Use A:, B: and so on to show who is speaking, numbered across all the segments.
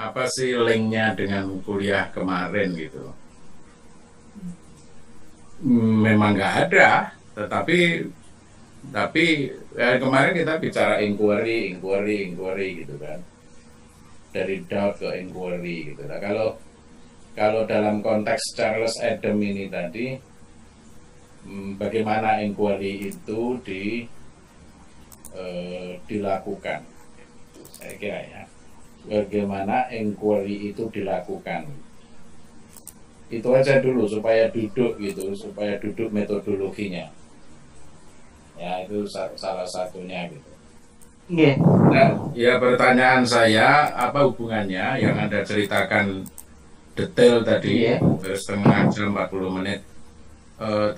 A: apa sih linknya dengan kuliah kemarin gitu? Memang nggak ada, tapi kemarin kita bicara inquiry gitu kan, dari doubt ke inquiry gitu. Nah, kalau dalam konteks Charles Adam ini tadi, bagaimana inquiry itu dilakukan? Saya kira ya, bagaimana inquiry itu dilakukan? Itu aja dulu supaya duduk metodologinya. Ya itu salah satunya gitu.
B: Iya.
A: Nah, ya pertanyaan saya, apa hubungannya yang Anda ceritakan detail tadi,
B: Iya.
A: setengah jam 40 menit,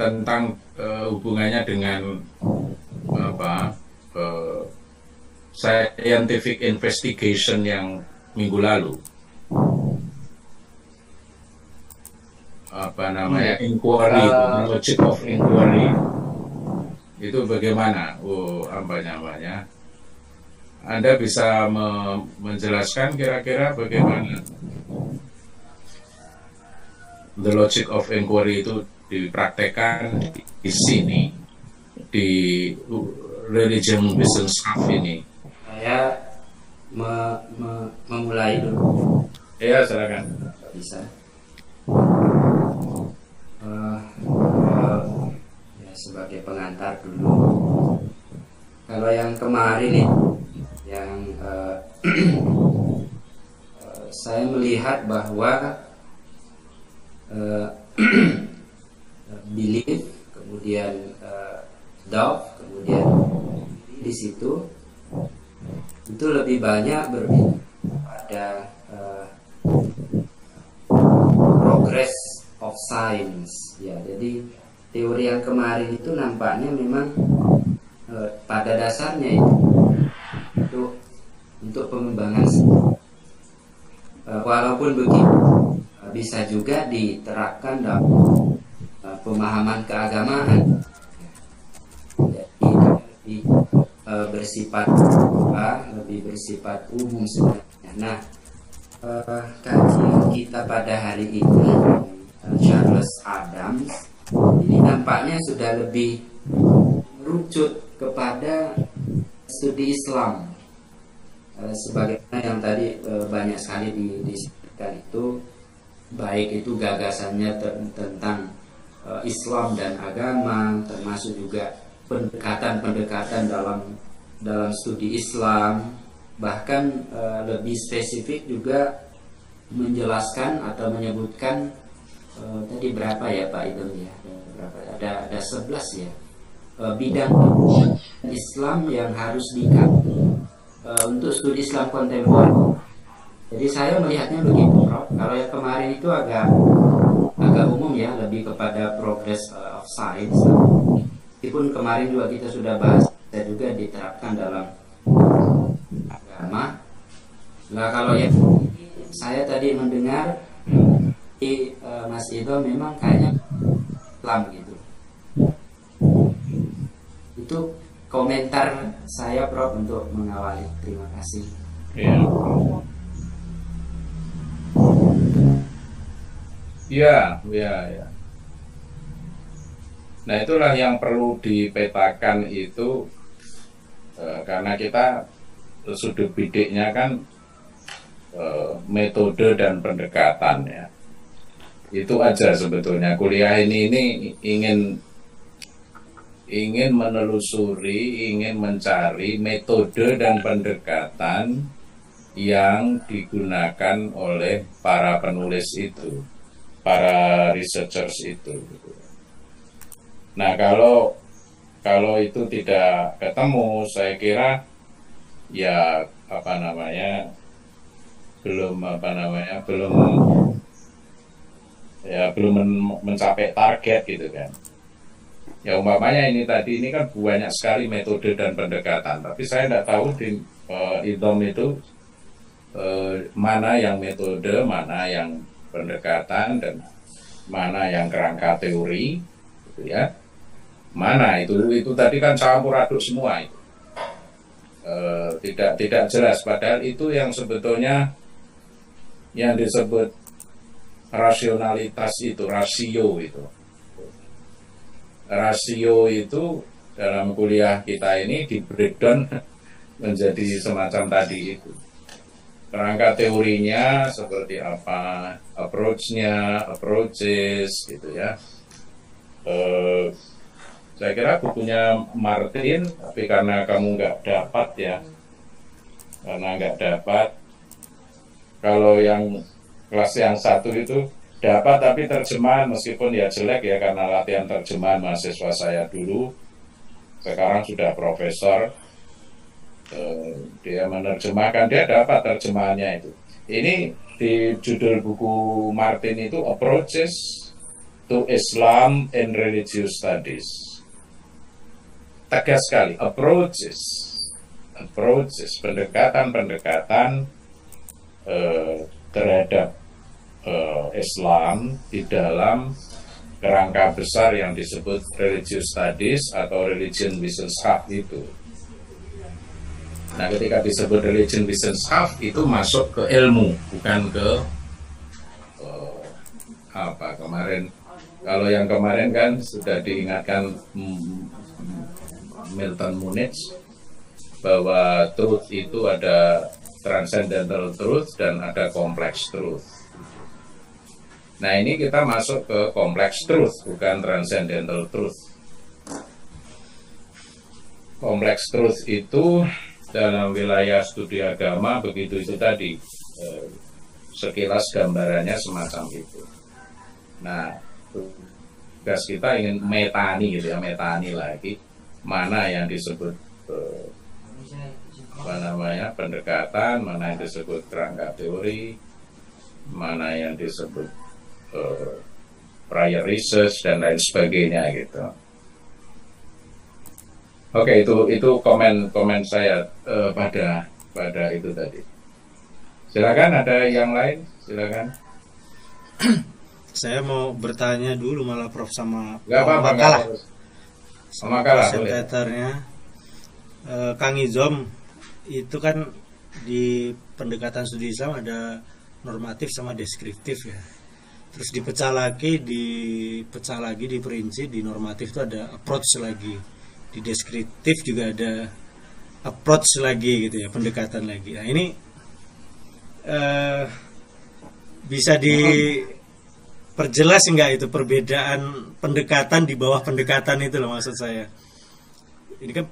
A: tentang hubungannya dengan apa scientific investigation yang minggu lalu, apa namanya, inquiry, logic of inquiry itu bagaimana? Apa namanya? Anda bisa menjelaskan kira-kira bagaimana the logic of inquiry itu dipraktekkan di sini, di religion business staff ini?
C: Saya memulai dulu.
A: Ya, silakan.
C: Bisa. Ya, sebagai pengantar dulu. Kalau yang kemarin yang saya melihat bahwa belief, kemudian doubt, kemudian di situ itu lebih banyak berbicara pada progress of science ya. Jadi teori yang kemarin itu nampaknya memang pada dasarnya itu untuk pengembangan, walaupun begitu bisa juga diterapkan dalam pemahaman keagamaan. Jadi lebih bersifat umum sebenarnya. Nah, kajian kita pada hari ini Charles Adams ini nampaknya sudah lebih merucut kepada studi Islam, sebagaimana yang tadi banyak sekali disebutkan itu, baik itu gagasannya tentang Islam dan agama, termasuk juga pendekatan-pendekatan dalam studi Islam, bahkan lebih spesifik juga menjelaskan atau menyebutkan tadi berapa ya Pak Idam ya, ada 11 ya bidang Islam yang harus dikaji untuk studi Islam kontemporer. Jadi saya melihatnya begitu, Prof. Kalau yang kemarin itu agak umum ya, lebih kepada progress of science. Meskipun kemarin juga kita sudah bahas, dan juga diterapkan dalam agama. Nah, kalau yang saya tadi mendengar Mas Ido memang kayaknya Islam gitu. Itu komentar saya, Prof, untuk mengawali. Terima kasih.
A: Ya. Nah, itulah yang perlu dipetakan itu, karena kita sudut bidiknya kan metode dan pendekatan ya. Itu aja sebetulnya kuliah ini ingin menelusuri, ingin mencari metode dan pendekatan yang digunakan oleh para penulis itu, para researchers itu. Nah, kalau itu tidak ketemu, saya kira ya belum mencapai target gitu kan. Ya umpamanya ini kan banyak sekali metode dan pendekatan, tapi saya tidak tahu di IDOM itu mana yang metode, mana yang pendekatan, dan mana yang kerangka teori, gitu ya. Mana itu tadi kan campur aduk semua itu. Tidak jelas, padahal itu yang sebetulnya yang disebut rasionalitas itu, rasio itu dalam kuliah kita ini di breakdown menjadi semacam tadi itu. Kerangka teorinya seperti apa, approaches gitu ya. Saya kira bukunya Martin, tapi karena kamu nggak dapat ya, kalau yang kelas yang 1 itu dapat tapi terjemahan meskipun ya jelek ya karena latihan terjemahan mahasiswa saya dulu, sekarang sudah profesor, dia menerjemahkan, dia dapat terjemahannya itu. Ini di judul buku Martin itu Approaches to Islam and Religious Studies. Tegas sekali, approaches, pendekatan terhadap Islam di dalam kerangka besar yang disebut religious studies atau religion business hub itu. Nah, ketika disebut religion business hub itu masuk ke ilmu, bukan ke apa kemarin. Kalau yang kemarin kan sudah diingatkan Milton Munich bahwa truth itu ada transcendental truth dan ada complex truth. Nah, ini kita masuk ke complex truth, bukan transcendental truth. Complex truth itu dalam wilayah studi agama begitu itu tadi, sekilas gambarannya semacam itu. Nah, tugas kita ingin metani gitu ya, metani lagi mana yang disebut pendekatan, mana yang disebut kerangka teori, mana yang disebut prior research dan lain sebagainya gitu. Oke, itu komen saya pada itu tadi. Silakan, ada yang lain, silakan.
B: Saya mau bertanya dulu malah Prof sama
A: Makalah.
B: Sekretarnya Kang Izom itu kan di pendekatan studi Islam ada normatif sama deskriptif ya. Terus dipecah lagi, diperinci, di normatif itu ada approach lagi. Di deskriptif juga ada approach lagi gitu ya, pendekatan lagi. Nah, ini bisa diperjelas enggak itu perbedaan pendekatan di bawah pendekatan itu loh maksud saya. Ini kan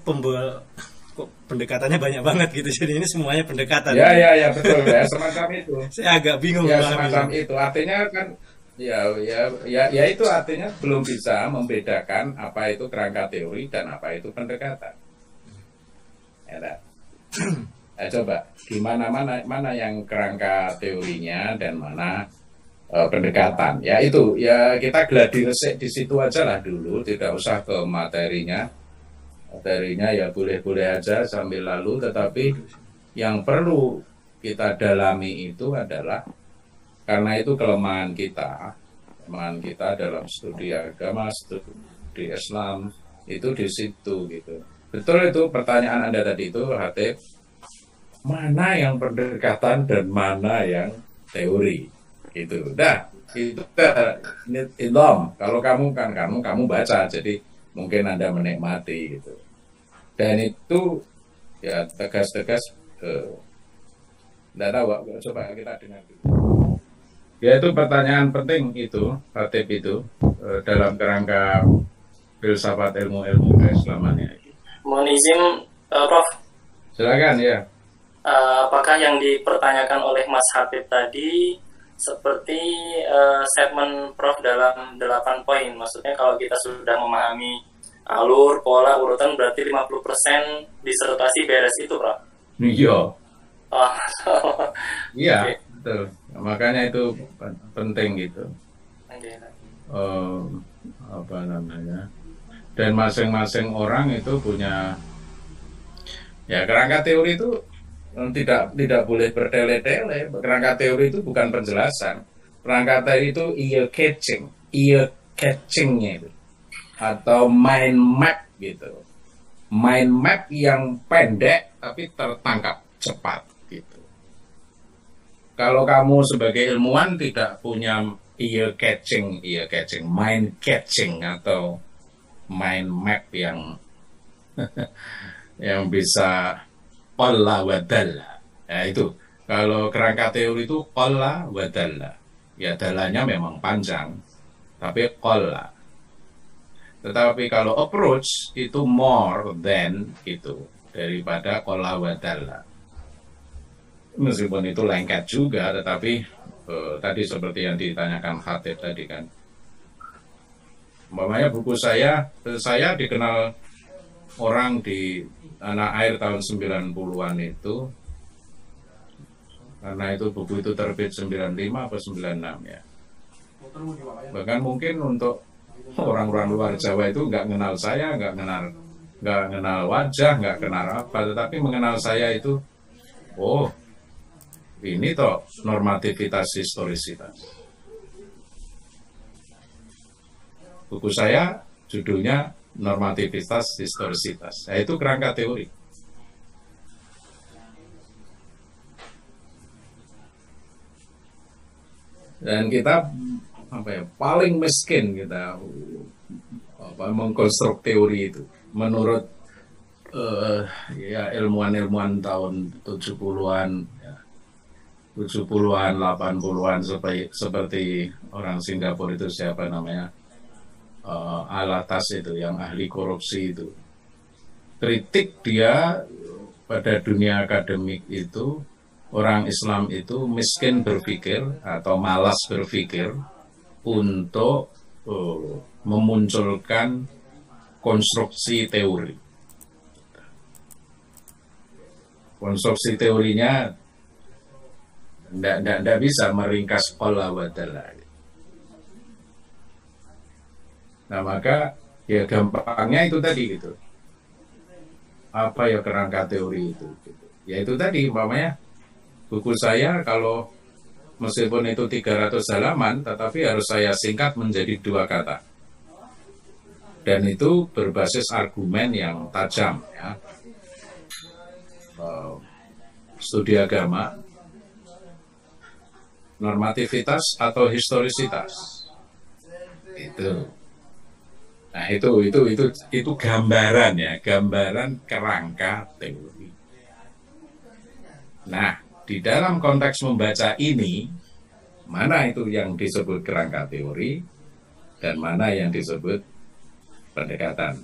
B: pendekatannya banyak banget gitu, jadi ini semuanya pendekatan.
A: Ya betul ya, semacam itu.
B: Saya agak bingung.
A: Ya semacam itu, artinya kan ya itu artinya belum bisa membedakan apa itu kerangka teori dan apa itu pendekatan. Ya, coba gimana mana yang kerangka teorinya dan mana pendekatan. Ya itu ya kita gladi resik di situ aja lah dulu, tidak usah ke materinya. Materinya ya boleh-boleh aja sambil lalu, tetapi yang perlu kita dalami itu adalah karena itu kelemahan kita dalam studi agama, studi Islam itu di situ gitu. Betul itu pertanyaan Anda tadi itu, Hatip, mana yang pendekatan dan mana yang teori gitu. Dah itu ilham. Kalau kamu baca, jadi mungkin Anda menikmati gitu. Dan itu ya tegas-tegas enggak tahu, coba kita dengar dulu. Ya itu pertanyaan penting itu, Hatip itu dalam kerangka filsafat ilmu keislamannya.
D: Mohon izin, Prof.
A: Silakan ya.
D: Apakah yang dipertanyakan oleh Mas Habib tadi seperti statement Prof dalam 8 poin? Maksudnya kalau kita sudah memahami alur, pola, urutan berarti 50% disertasi beres itu, Prof?
A: Iya.
D: Oh.
A: Iya, okay. Betul. Makanya itu penting gitu.
D: Okay.
A: Apa namanya? Dan masing-masing orang itu punya ya kerangka teori itu tidak boleh bertele-tele. Kerangka teori itu bukan penjelasan. Kerangka teori itu ear catchingnya itu, atau mind map gitu. Mind map yang pendek tapi tertangkap cepat gitu. kalau kamu sebagai ilmuwan tidak punya mind catching atau mind map yang bisa qalla wa dalla. Ya itu. Kalau kerangka teori itu qalla wa dalla. Ya dalanya memang panjang, tapi qalla. Tetapi kalau approach itu more than itu daripada qalla wa dalla. Meskipun itu lengket juga, tetapi tadi seperti yang ditanyakan Khatib tadi kan. Umpamanya buku saya dikenal orang di tanah air tahun 90-an itu, karena itu buku itu terbit 95 atau 96 ya. Bahkan mungkin untuk orang-orang luar Jawa itu nggak kenal saya, nggak kenal wajah, nggak kenal apa, tetapi mengenal saya itu, oh ini toh normativitas historisitas. Buku saya judulnya normativitas historisitas. Nah, itu kerangka teori. Dan kita paling miskin kita mengkonstruk teori itu menurut ya ilmuwan-ilmuwan tahun 70-an ya, 70-an 80-an seperti orang Singapura itu siapa namanya, Alatas itu yang ahli korupsi itu. Kritik dia pada dunia akademik itu, orang Islam itu miskin berpikir atau malas berpikir untuk memunculkan konstruksi teori. Konstruksi teorinya tidak bisa meringkas qalla wa dalla. Nah maka ya gampangnya itu tadi gitu. Apa ya kerangka teori itu? Gitu. Ya itu tadi umpamanya buku saya kalau meskipun itu 300 halaman, tetapi harus saya singkat menjadi 2 kata. Dan itu berbasis argumen yang tajam ya. Studi agama, normativitas atau historisitas. Itu. Nah, itu gambaran ya, gambaran kerangka teori. Nah, di dalam konteks membaca ini, mana itu yang disebut kerangka teori dan mana yang disebut pendekatan.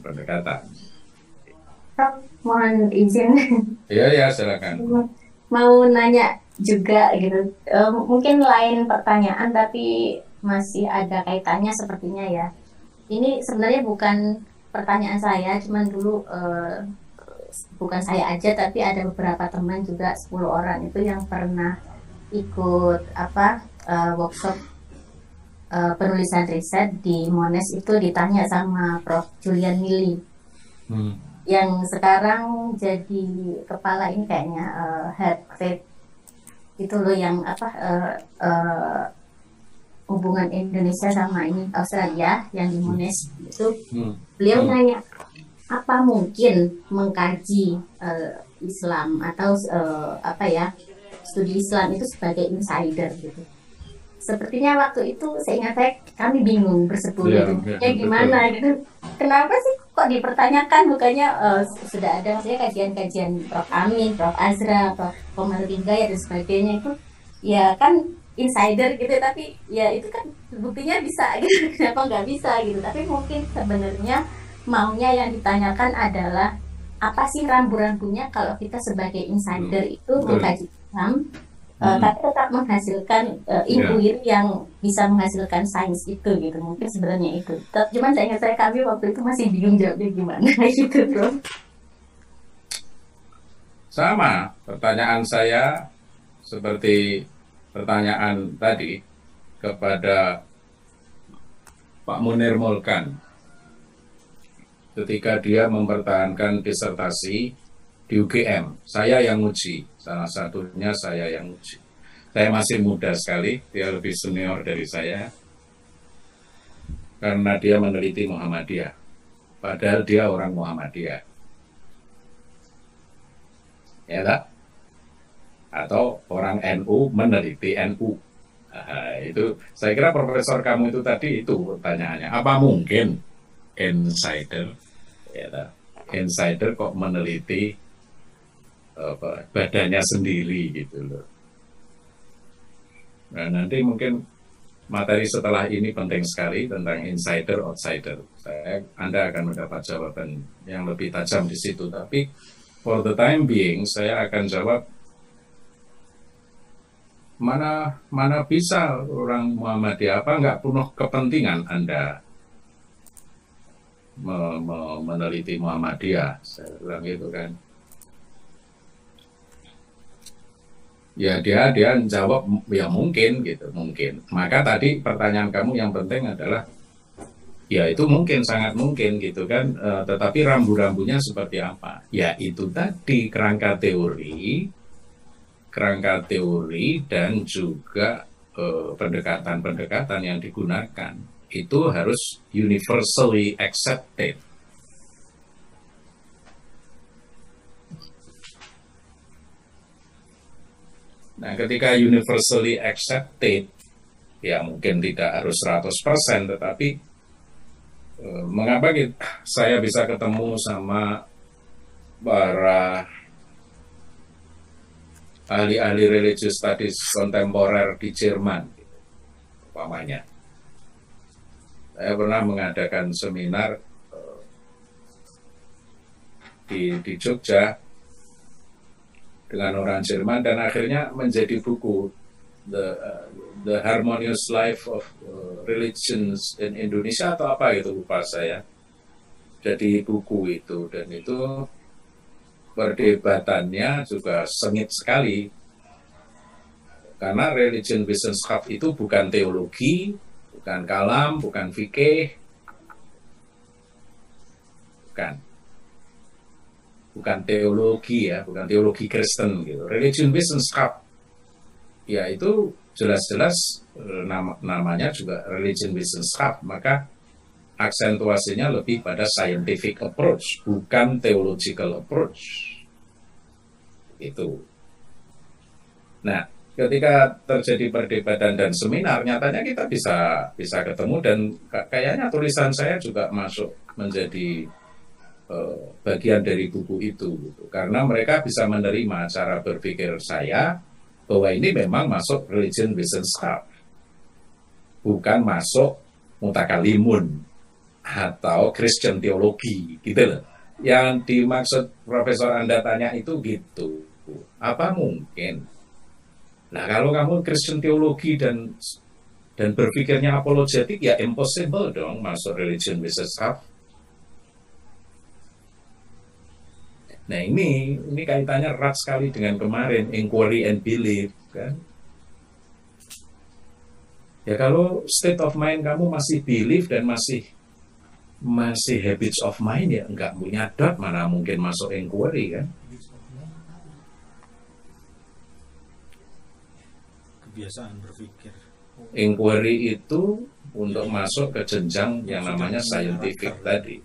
E: Prof, mohon izin.
A: Ya, silakan.
E: Mau nanya juga gitu. Mungkin lain pertanyaan tapi masih ada kaitannya sepertinya ya. Ini sebenarnya bukan pertanyaan saya, cuman dulu bukan saya aja tapi ada beberapa teman juga 10 orang itu yang pernah ikut workshop penulisan riset di Monash, itu ditanya sama Prof. Julian Milley yang sekarang jadi kepala ini kayaknya head itu loh yang hubungan Indonesia sama ini Australia yang di Monash itu. Beliau nanya apa mungkin mengkaji Islam atau studi Islam itu sebagai insider gitu. Sepertinya waktu itu saya ingat kami bingung bersepuluh gimana gitu. Kenapa sih kok dipertanyakan, bukannya sudah ada maksudnya kajian-kajian Prof. Amin, Prof. Azra, Prof. Komarudin Gaya dan sebagainya itu ya kan insider gitu, tapi ya itu kan buktinya bisa gitu, kenapa nggak bisa gitu. Tapi mungkin sebenarnya maunya yang ditanyakan adalah apa sih rambu-rambunya kalau kita sebagai insider itu mengkaji Islam tapi tetap menghasilkan inquiry yang bisa menghasilkan sains itu gitu. Mungkin sebenarnya itu. Cuman saya ingat kami waktu itu masih bingung jawabnya gimana gitu, Bro.
A: Sama, pertanyaan saya seperti pertanyaan tadi kepada Pak Munir Molkan ketika dia mempertahankan disertasi di UGM. Saya yang uji, salah satunya saya yang uji. Saya masih muda sekali, dia lebih senior dari saya, karena dia meneliti Muhammadiyah, padahal dia orang Muhammadiyah. Ya tak? atau orang NU meneliti NU. Nah, itu saya kira profesor kamu itu tadi itu pertanyaannya, apa mungkin insider, ya, insider kok meneliti badannya sendiri gitu loh. Nah, nanti mungkin materi setelah ini penting sekali tentang insider outsider. Anda akan mendapat jawaban yang lebih tajam di situ. Tapi for the time being saya akan jawab, mana bisa orang Muhammadiyah apa nggak penuh kepentingan Anda meneliti Muhammadiyah. Saya bilang gitu kan. Ya dia jawab ya mungkin gitu, mungkin. Maka tadi pertanyaan kamu yang penting adalah ya itu mungkin, sangat mungkin gitu kan, tetapi rambu-rambunya seperti apa? Ya itu tadi kerangka teori dan juga pendekatan-pendekatan yang digunakan itu harus universally accepted. Nah, ketika universally accepted, ya mungkin tidak harus 100%, tetapi mengapa saya bisa ketemu sama para ahli-ahli religious studies kontemporer di Jerman, umpamanya. Saya pernah mengadakan seminar di Jogja dengan orang Jerman dan akhirnya menjadi buku The Harmonious Life of Religions in Indonesia atau apa gitu, lupa saya. Jadi buku itu, dan itu perdebatannya juga sengit sekali karena religion wissenschaft itu bukan teologi, bukan kalam, bukan fikih, bukan teologi ya, bukan teologi Kristen gitu. Religion wissenschaft ya itu jelas-jelas namanya juga religion wissenschaft, maka aksentuasinya lebih pada scientific approach, bukan theological approach. Itu. Nah, ketika terjadi perdebatan dan seminar, nyatanya kita bisa ketemu dan kayaknya tulisan saya juga masuk menjadi bagian dari buku itu, gitu. Karena mereka bisa menerima cara berpikir saya bahwa ini memang masuk religion wissenschaft, bukan masuk mutakalimun atau Christian teologi, gitu loh. Yang dimaksud Profesor Anda tanya itu gitu. Apa mungkin? Nah, kalau kamu Christian teologi dan berpikirnya apologetik, ya impossible dong masuk religion wissenschaft. Nah, ini kaitannya erat sekali dengan kemarin inquiry and belief, kan? Ya kalau state of mind kamu masih belief dan masih habits of mind, ya enggak punya dot, mana mungkin masuk inquiry, kan?
B: Kebiasaan berpikir.
A: Inquiry itu untuk masuk ke jenjang yang namanya scientific tadi,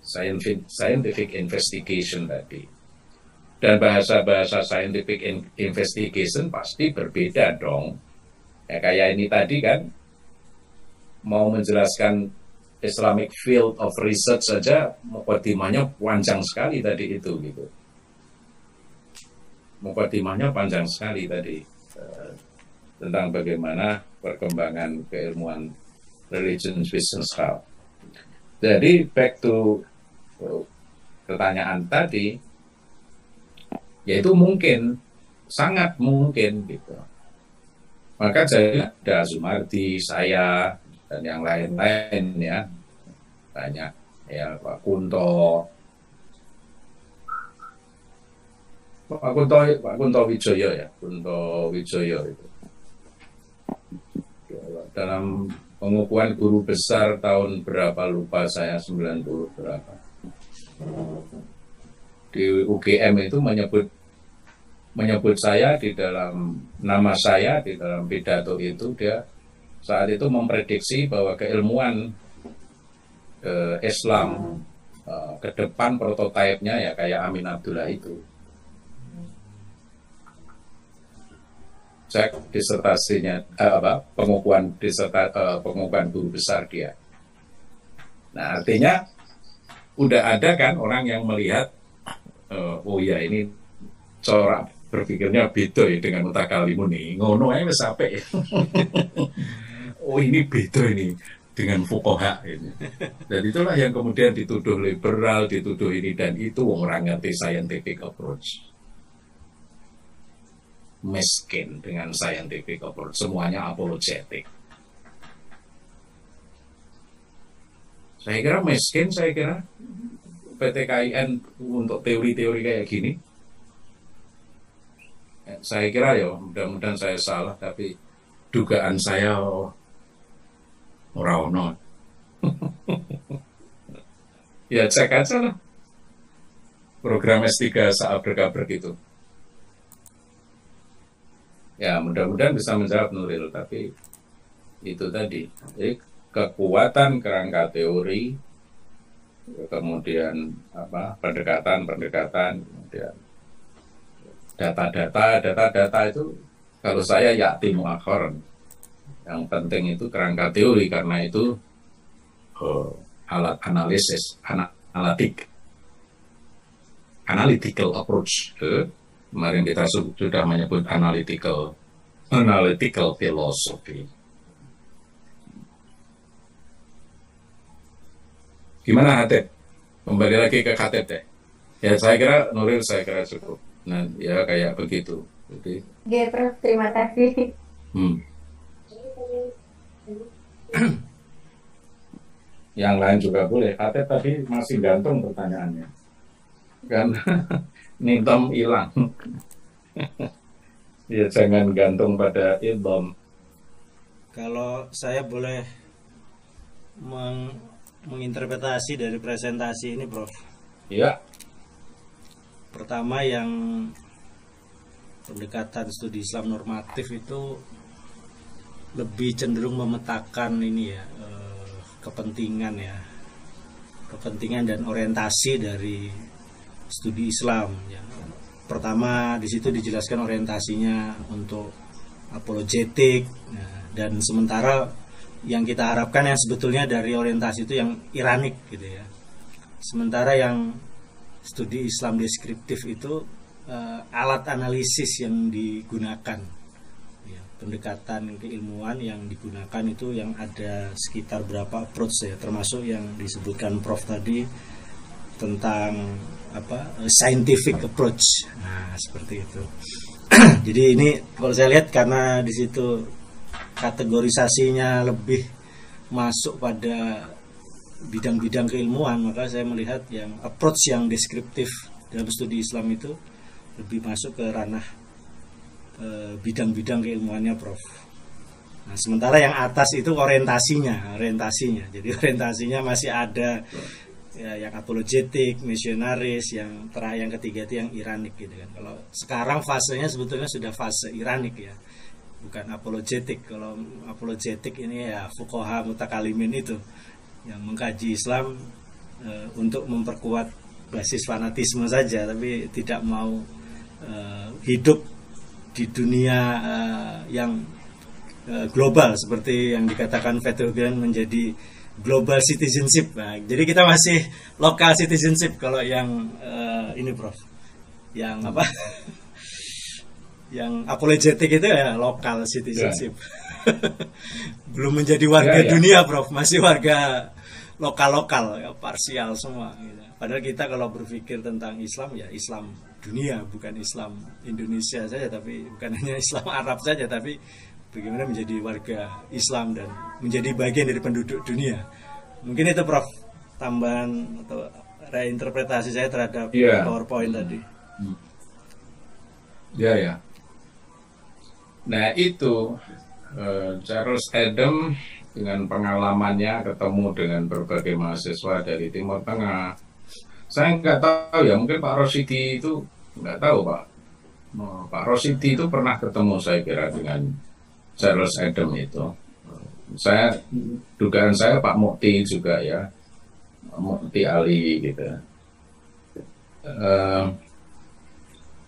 A: scientific investigation tadi. Dan bahasa-bahasa scientific investigation pasti berbeda dong. Ya kayak ini tadi kan, mau menjelaskan Islamic field of research saja, mukadimahnya panjang sekali tadi itu gitu. Mukadimahnya panjang sekali tadi tentang bagaimana perkembangan keilmuan religion wissenschaft. Jadi back to pertanyaan tadi, yaitu mungkin, sangat mungkin gitu. Maka jadi ada Zumardi, saya, dan yang lain-lain ya, banyak ya, Pak Kunto Wijoyo ya, Kunto Wijoyo itu. Dalam pengukuhan guru besar tahun berapa lupa saya, 90 berapa. Di UGM itu menyebut saya di dalam nama saya, di dalam pidato itu, dia saat itu memprediksi bahwa keilmuan Islam ke depan prototipenya ya kayak Amin Abdullah itu. cek disertasinya, pengukuhan guru besar dia. Nah, artinya udah ada kan orang yang melihat, oh ya ini corak berpikirnya beda ya dengan Mutakalimun nih, ngono aja wis apik. Oh ini beda ini dengan fuqaha ini. Dan itulah yang kemudian dituduh liberal, dituduh ini dan itu, orang ngerti scientific approach. Miskin dengan scientific approach, semuanya apologetic. Saya kira miskin, saya kira PTKIN untuk teori-teori kayak gini. Saya kira ya, mudah-mudahan saya salah, tapi dugaan saya ora ono. Ya cek aja lah program S3 saat berkabar gitu. Ya mudah-mudahan bisa menjawab Nuril, tapi itu tadi, jadi kekuatan kerangka teori, kemudian pendekatan, kemudian data itu kalau saya yakti muakhir. Yang penting itu kerangka teori, karena itu alat analisis, analytical approach. Kemarin kita sudah menyebut analytical philosophy. Gimana Hatip? Kembali lagi ke Hatip deh. Ya saya kira Nuril cukup. Nah ya kayak begitu. Jadi.
E: Oke, Prof, terima kasih.
A: Yang lain juga boleh. Hatip tadi masih gantung pertanyaannya. Kan Nitom hilang. Ya jangan gantung pada idham.
B: Kalau saya boleh menginterpretasi dari presentasi ini, Prof.
A: Iya.
B: Pertama, yang pendekatan studi Islam normatif itu lebih cenderung memetakan ini ya, kepentingan dan orientasi dari studi Islam ya. Pertama di situ dijelaskan orientasinya untuk apologetik, dan sementara yang kita harapkan yang sebetulnya dari orientasi itu yang iranik gitu ya. Sementara yang studi Islam deskriptif itu alat analisis yang digunakan ya, pendekatan keilmuan yang digunakan itu yang ada sekitar berapa approach ya, termasuk yang disebutkan Prof tadi tentang scientific approach. Nah, seperti itu. Jadi ini kalau saya lihat karena di situ kategorisasinya lebih masuk pada bidang-bidang keilmuan, maka saya melihat yang approach yang deskriptif dalam studi Islam itu lebih masuk ke ranah bidang-bidang keilmuannya, Prof. Nah, sementara yang atas itu orientasinya. Jadi orientasinya masih ada ya, yang apologetik, misionaris, yang terakhir yang ketiga itu yang iranik gitu kan. Kalau sekarang fasenya sebetulnya sudah fase iranik ya, bukan apologetik. Kalau apologetik ini ya fuqaha mutakalimin itu yang mengkaji Islam untuk memperkuat basis fanatisme saja, tapi tidak mau hidup di dunia yang global seperti yang dikatakan Fethullah menjadi global citizenship. Nah, jadi kita masih local citizenship kalau yang ini Prof. Yang apa? Yang apologetik itu ya local citizenship. Belum menjadi warga dunia, Prof. Masih warga lokal-lokal, ya, parsial semua gitu. Padahal kita kalau berpikir tentang Islam ya Islam dunia, bukan Islam Indonesia saja, tapi bukan hanya Islam Arab saja, tapi bagaimana menjadi warga Islam dan menjadi bagian dari penduduk dunia. Mungkin itu Prof, tambahan atau reinterpretasi saya terhadap PowerPoint tadi.
A: Ya. Nah itu Charles Adam dengan pengalamannya ketemu dengan berbagai mahasiswa dari Timur Tengah. Saya nggak tahu ya, mungkin Pak Rosidi itu nggak tahu Pak. Pak Rosidi itu pernah ketemu saya kira dengan Charles Adam itu. Dugaan saya Pak Mukti juga ya, Mukti Ali gitu.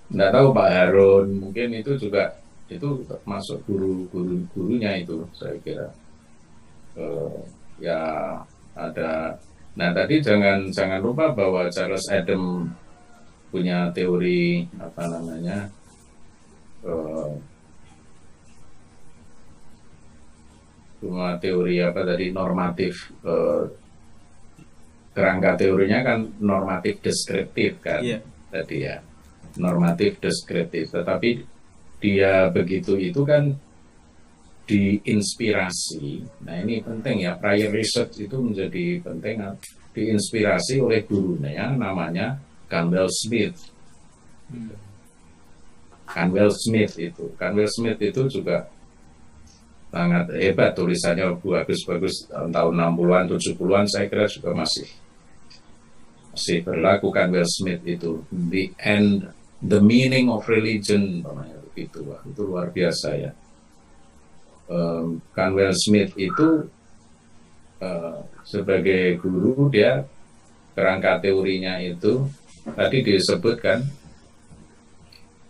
A: Nggak tahu Pak Harun, mungkin itu juga itu termasuk gurunya itu saya kira. Ya ada. Nah tadi jangan lupa bahwa Charles Adam punya teori apa namanya cuma teori apa tadi normatif, kerangka teorinya kan normatif deskriptif kan, tadi ya normatif deskriptif, tetapi dia begitu itu kan diinspirasi. Nah ini penting ya, prior research itu menjadi penting, diinspirasi oleh gurunya yang namanya Canwell Smith. Canwell Smith itu juga sangat hebat, tulisannya bagus-bagus tahun 60-an, 70-an saya kira juga masih berlaku. Canwell Smith itu The Meaning of Religion namanya, itu luar biasa ya. Canwell Smith itu sebagai guru, dia kerangka teorinya itu tadi disebutkan,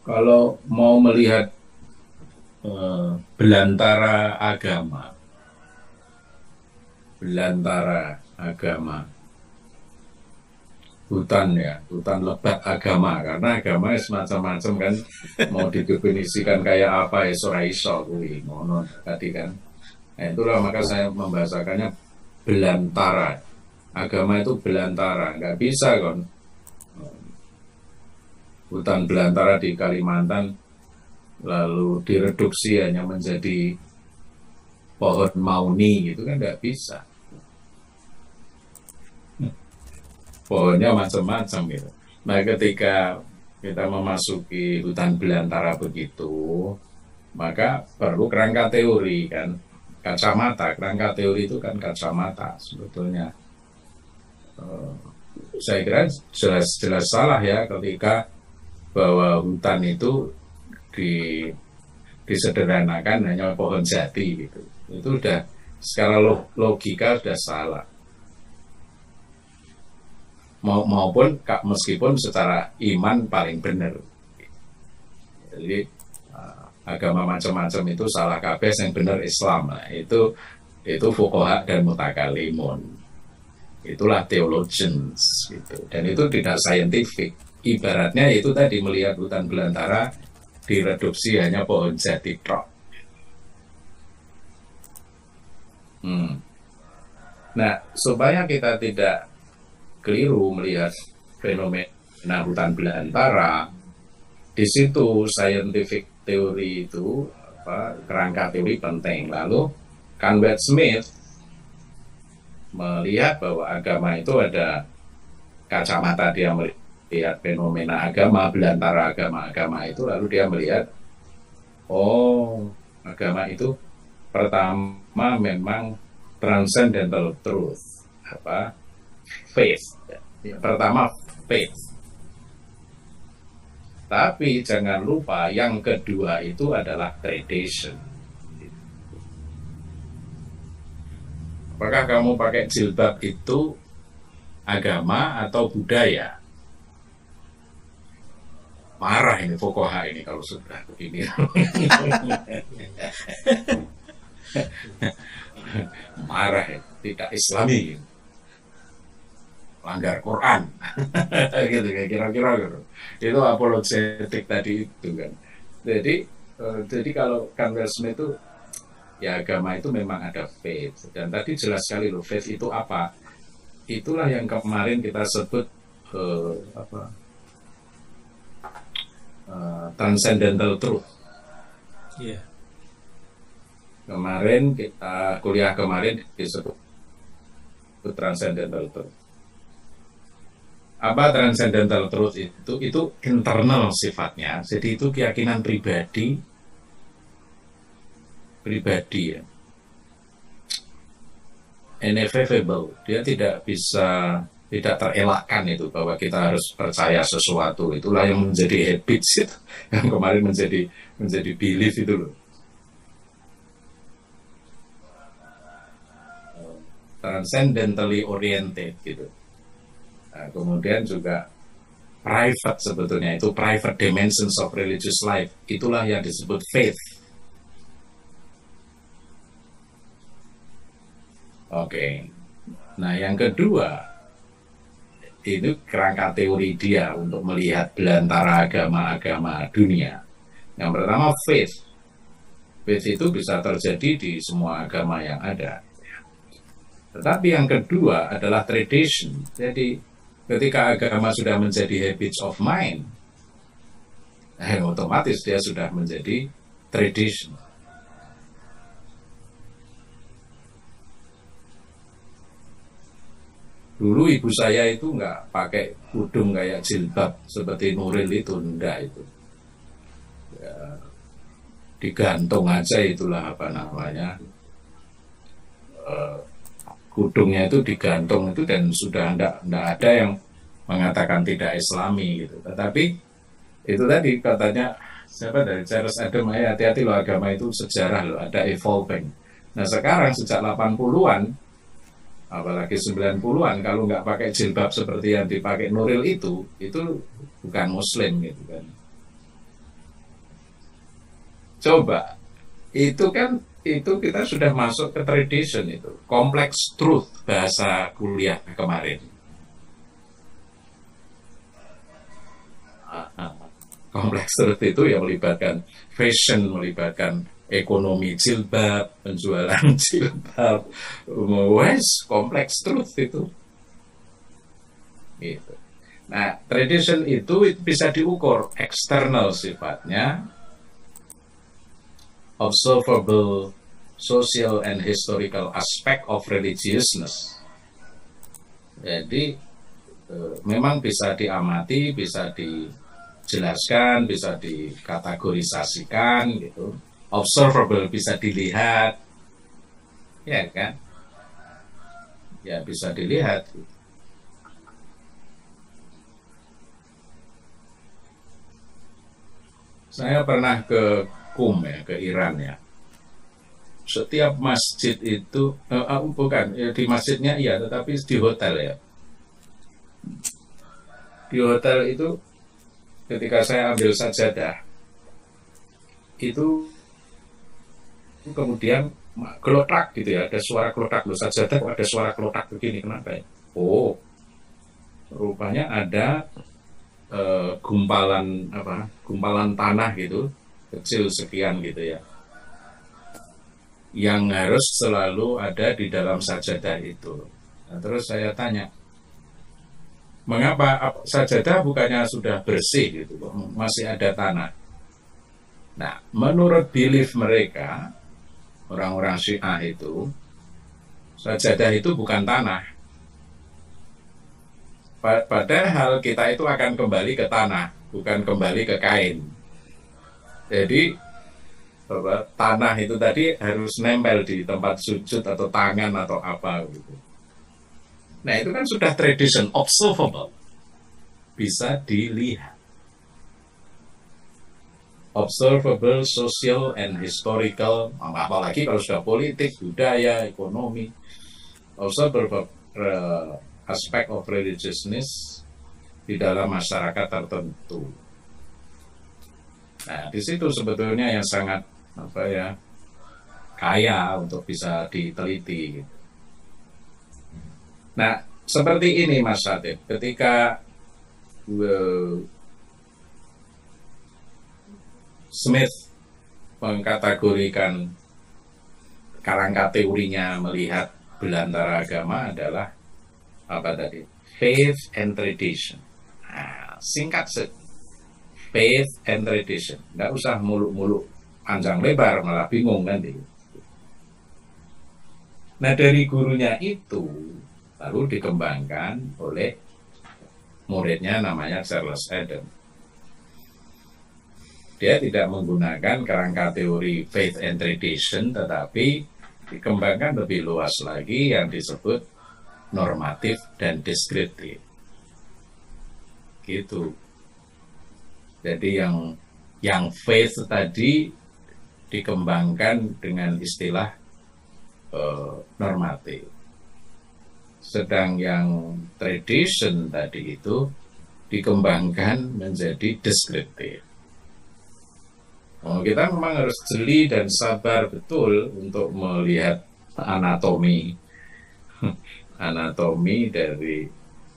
A: kalau mau melihat belantara agama, hutan lebat agama, karena agama semacam-macam kan, mau didefinisikan kayak apa ya ora iso kuwi ngono tadi kan. Nah, itulah maka saya membahasakannya belantara. Agama itu belantara, nggak bisa kan hutan belantara di Kalimantan lalu direduksi hanya menjadi pohon mauni gitu kan, nggak bisa. Pohonnya macam-macam gitu. Nah ketika kita memasuki hutan belantara begitu, maka perlu kerangka teori kan, kacamata. Kerangka teori itu kan kacamata sebetulnya. Saya kira jelas salah ya ketika bahwa hutan itu disederhanakan hanya pohon jati gitu. Itu udah secara logika sudah salah. Maupun meskipun secara iman paling benar. Jadi agama macam-macam itu salah kabeh, yang benar Islam. Nah, itu fuqaha dan mutakalimun. Itulah theologians gitu. Dan itu tidak scientific. Ibaratnya itu tadi melihat hutan belantara direduksi hanya pohon jati tok. Nah, supaya kita tidak keliru melihat fenomena hutan belantara, di situ scientific teori itu kerangka teori penting. Lalu Canwell Smith melihat bahwa agama itu ada kacamata, dia melihat fenomena agama, belantara agama-agama itu, lalu dia melihat agama itu pertama memang transcendental truth, faith. Pertama faith. Tapi jangan lupa yang kedua itu adalah tradition. Apakah kamu pakai jilbab itu agama atau budaya? Marah ini fuqaha ini kalau sudah begini. Marah ya, tidak Islami, langgar Quran. Gitu kira-kira gitu. Itu apologetik tadi itu kan. Jadi kalau Canwell Smith itu ya, agama itu memang ada faith, dan tadi jelas sekali loh, faith itu apa? Itulah yang kemarin kita sebut transcendental truth.
B: Yeah.
A: Kemarin kita kuliah disebut transcendental truth. Apa transcendental truth itu? Itu internal sifatnya. Jadi itu keyakinan pribadi ya. Ineffable. Dia tidak terelakkan itu, bahwa kita harus percaya sesuatu. Itulah yang menjadi habits itu, yang kemarin menjadi belief itu loh. Transcendentally oriented gitu. Nah, kemudian juga private, sebetulnya itu private dimensions of religious life. Itulah yang disebut faith. Oke. Nah, yang kedua, itu kerangka teori dia untuk melihat belantara agama-agama dunia. Yang pertama, faith. Faith itu bisa terjadi di semua agama yang ada. Tetapi yang kedua adalah tradition. Jadi, ketika agama sudah menjadi habits of mind, otomatis dia sudah menjadi tradition. Dulu ibu saya itu nggak pakai kudung kayak jilbab seperti Nuril itu, enggak itu. Ya, digantung aja itulah apa namanya. Kudungnya itu digantung itu dan sudah enggak ada yang mengatakan tidak Islami gitu. Tetapi itu tadi katanya siapa dari Charles Adam, hati-hati loh, agama itu sejarah loh, ada evolving. Nah sekarang sejak 80-an apalagi 90-an kalau nggak pakai jilbab seperti yang dipakai Nuril itu bukan muslim gitu kan. Coba itu kita sudah masuk ke tradition itu, complex truth bahasa kuliah kemarin. Complex truth itu yang melibatkan fashion, melibatkan ekonomi jilbab, penjualan jilbab, kompleks truth itu. Gitu. Nah, tradition itu bisa diukur eksternal sifatnya, observable social and historical aspect of religiousness. Jadi memang bisa diamati, bisa dijelaskan, bisa dikategorisasikan gitu. Observable bisa dilihat, ya kan? Ya bisa dilihat. Saya pernah ke Qum ya, ke Iran ya. Setiap masjid itu, bukan ya, di masjidnya iya, tetapi di hotel ya. Di hotel itu, ketika saya ambil sajadah, itu kemudian gelotak gitu ya, ada suara gelotak loh, sajadah kok ada suara gelotak begini, kenapa ya? Oh, rupanya ada gumpalan tanah gitu, kecil sekian gitu ya, yang harus selalu ada di dalam sajadah itu. Nah, terus saya tanya, mengapa sajadah bukannya sudah bersih gitu, masih ada tanah? Nah, menurut belief mereka, orang-orang Syiah itu, sajadah itu bukan tanah. Padahal kita itu akan kembali ke tanah, bukan kembali ke kain. Jadi, tanah itu tadi harus nempel di tempat sujud atau tangan atau apa gitu. Nah, itu kan sudah tradition, observable. Bisa dilihat. Observable social and historical, apalagi kalau sudah politik, budaya, ekonomi, observable aspect of religiousness di dalam masyarakat tertentu. Nah, di situ sebetulnya yang sangat kaya untuk bisa diteliti. Nah, seperti ini Mas Satib, ketika Smith mengkategorikan kerangka teorinya melihat belantara agama adalah apa tadi? Faith and tradition. Nah, singkat faith and tradition. Nggak usah muluk-muluk panjang lebar, malah bingung nanti. Nah, dari gurunya itu lalu dikembangkan oleh muridnya namanya Charles Adam. Dia tidak menggunakan kerangka teori faith and tradition, tetapi dikembangkan lebih luas lagi yang disebut normatif dan deskriptif. Gitu. Jadi yang faith tadi dikembangkan dengan istilah normatif. Sedang yang tradition tadi itu dikembangkan menjadi deskriptif. Kita memang harus jeli dan sabar betul untuk melihat anatomi anatomi dari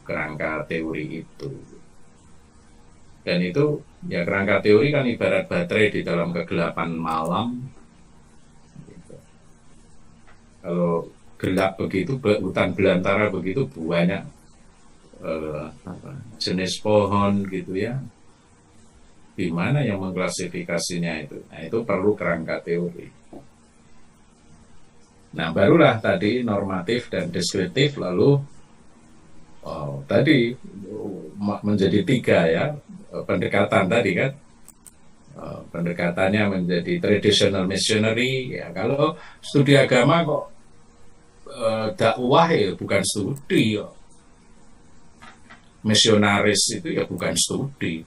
A: kerangka teori itu. Dan itu ya kerangka teori kan ibarat baterai di dalam kegelapan malam. Gitu. Kalau gelap begitu, hutan belantara begitu banyak jenis pohon gitu ya. Di mana yang mengklasifikasinya itu? Nah, itu perlu kerangka teori. Nah, barulah tadi normatif dan deskriptif, lalu tadi menjadi 3 ya, pendekatan tadi kan. Pendekatannya menjadi traditional missionary ya. Kalau studi agama kok dakwah ya bukan studi ya. Misionaris itu ya bukan studi.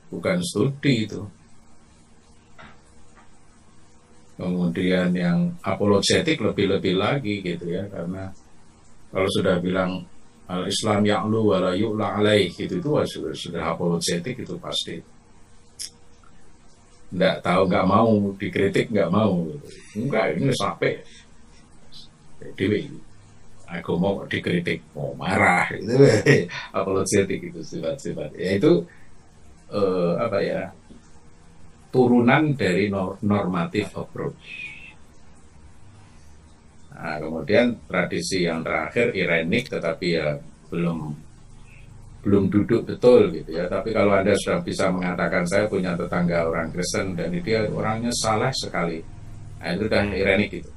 A: Bukan studi itu. Kemudian yang apologetik lebih-lebih lagi gitu ya, karena kalau sudah bilang al-Islam ya'lu wa la yu'la alaih gitu, itu sudah apologetik, itu pasti nggak tahu, nggak mau dikritik, nggak mau gitu. Enggak, ini sampai dewi aku mau dikritik mau marah gitu. Apologetik itu sifat-sifat ya, itu apa ya, turunan dari normatif approach. Nah, kemudian tradisi yang terakhir Irenik, tetapi ya belum duduk betul gitu ya. Tapi kalau Anda sudah bisa mengatakan saya punya tetangga orang Kristen dan dia orangnya saleh sekali, nah itu udah Irenik gitu.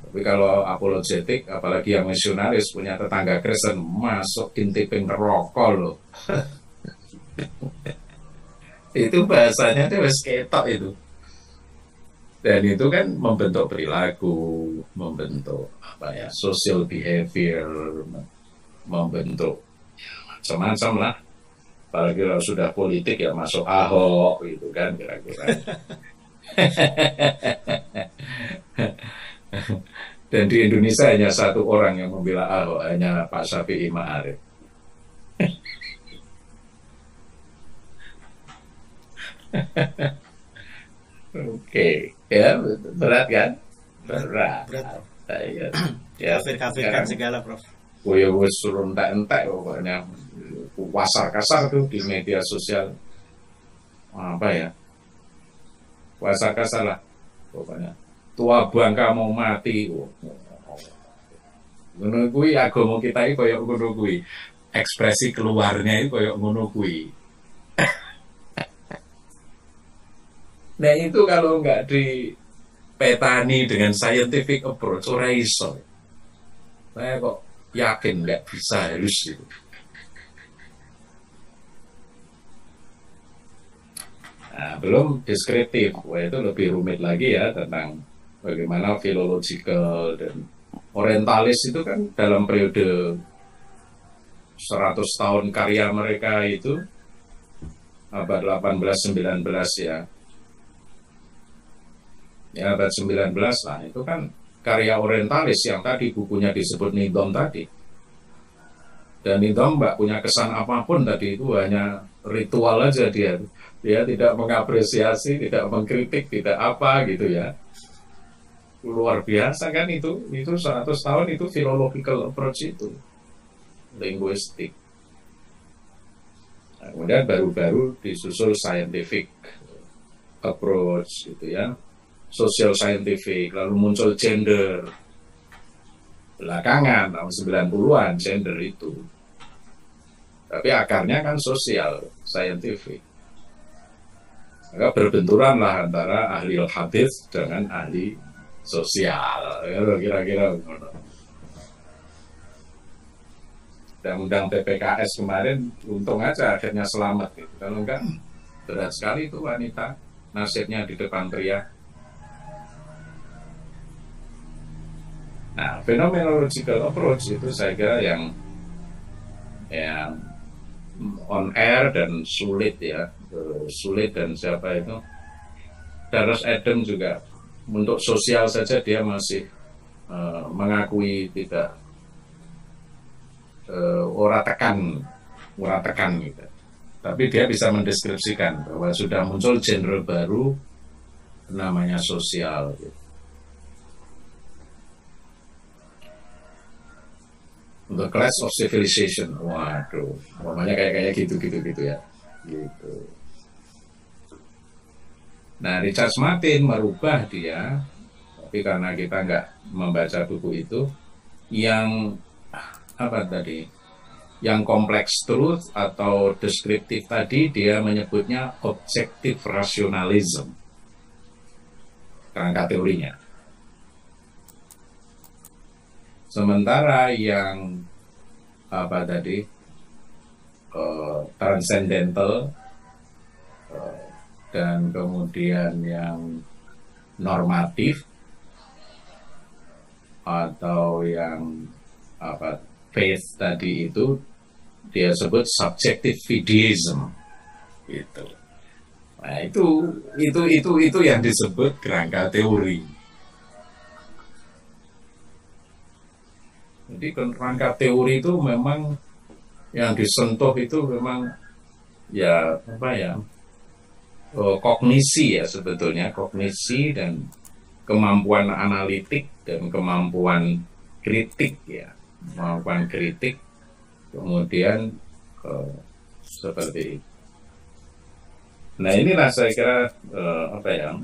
A: Tapi kalau apologetik, apalagi yang misionaris, punya tetangga Kristen, masuk intipin rokok loh. Itu bahasanya itu wes ketok itu. Dan itu kan membentuk perilaku, membentuk apa ya, social behavior, membentuk ya, macam-macam lah. Apalagi kalau sudah politik ya masuk Ahok gitu kan kira-kira. Dan di Indonesia hanya satu orang yang membela Ahok, hanya Pak Syafi'i Ma'arif. Oke, ya berat kan? Berat. Ya, ya,
B: Kafir-kafirkan segala, Prof.
A: Oh ya, wes suruh entek-entek pokoknya, kasar tuh di media sosial. Apa ya? Kasar lah pokoknya. Tua bangka mau mati. Ngono kuwi agama kita iki koyo ngono kuwi. Ekspresi keluarnya itu koyo ngono kuwi. Nah itu kalau nggak dipetani dengan scientific approach, ora iso. Saya kok yakin nggak bisa, harus gitu. Nah, belum deskriptif, wah itu lebih rumit lagi ya, tentang bagaimana philological dan orientalis itu kan dalam periode 100 tahun karya mereka itu abad 18-19 ya. Ya abad 19 lah, itu kan karya orientalis yang tadi bukunya disebut Nidom tadi. Dan Nidom nggak punya kesan apapun tadi, itu hanya ritual aja dia tidak mengapresiasi, tidak mengkritik, tidak apa gitu ya. Luar biasa kan itu 100 tahun itu philological approach itu, linguistik. Nah, kemudian baru-baru disusul scientific approach gitu ya, social scientific, lalu muncul gender belakangan tahun 90-an gender itu. Tapi akarnya kan sosial scientific. Maka berbenturan lah antara ahli hadis dengan ahli sosial, kira-kira. Undang-undang PPKS kemarin untung aja akhirnya selamat gitu. Kalau enggak berat sekali itu wanita nasibnya di depan pria. Nah, phenomenological approach itu saya kira yang on air dan sulit ya, sulit. Dan siapa itu, Charles Adam juga untuk sosial saja dia masih mengakui tidak ora tekan gitu. Tapi dia bisa mendeskripsikan bahwa sudah muncul genre baru namanya sosial gitu. Untuk class of civilization, waduh, namanya kayak gitu ya, gitu. Nah, Richard Martin merubah dia, tapi karena kita nggak membaca buku itu, yang apa tadi, yang kompleks truth atau deskriptif tadi dia menyebutnya objective rationalism, kerangka teorinya. Sementara yang apa tadi, transcendental, dan kemudian yang normatif atau yang apa, faith tadi itu dia sebut subjective fideism gitu. Nah, itu yang disebut kerangka teori. Jadi kerangka teori itu memang yang disentuh itu memang ya apa ya, kognisi ya, sebetulnya kognisi dan kemampuan analitik dan kemampuan kritik ya, kemampuan kritik, kemudian seperti itu. Nah, inilah saya kira apa ya,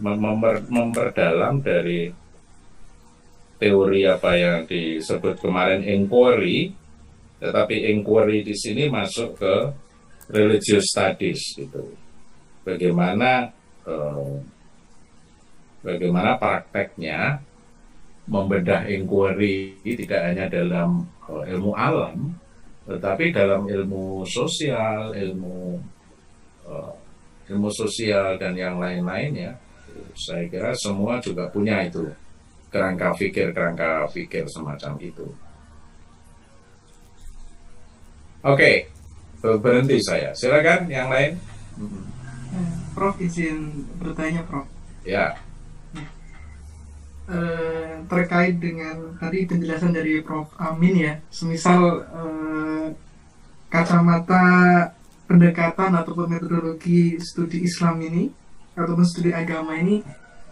A: memperdalam dari teori apa yang disebut kemarin inquiry, tetapi inquiry di sini masuk ke religious studies gitu. Bagaimana prakteknya membedah inquiry tidak hanya dalam ilmu alam, tetapi dalam ilmu sosial, ilmu sosial dan yang lain-lainnya. Saya kira semua juga punya itu kerangka pikir semacam itu. Oke, berhenti saya. Silakan yang lain.
F: Prof, izin bertanya, Prof.
A: Ya.
F: Terkait dengan tadi penjelasan dari Prof Amin ya, semisal kacamata pendekatan ataupun metodologi studi Islam ini ataupun studi agama ini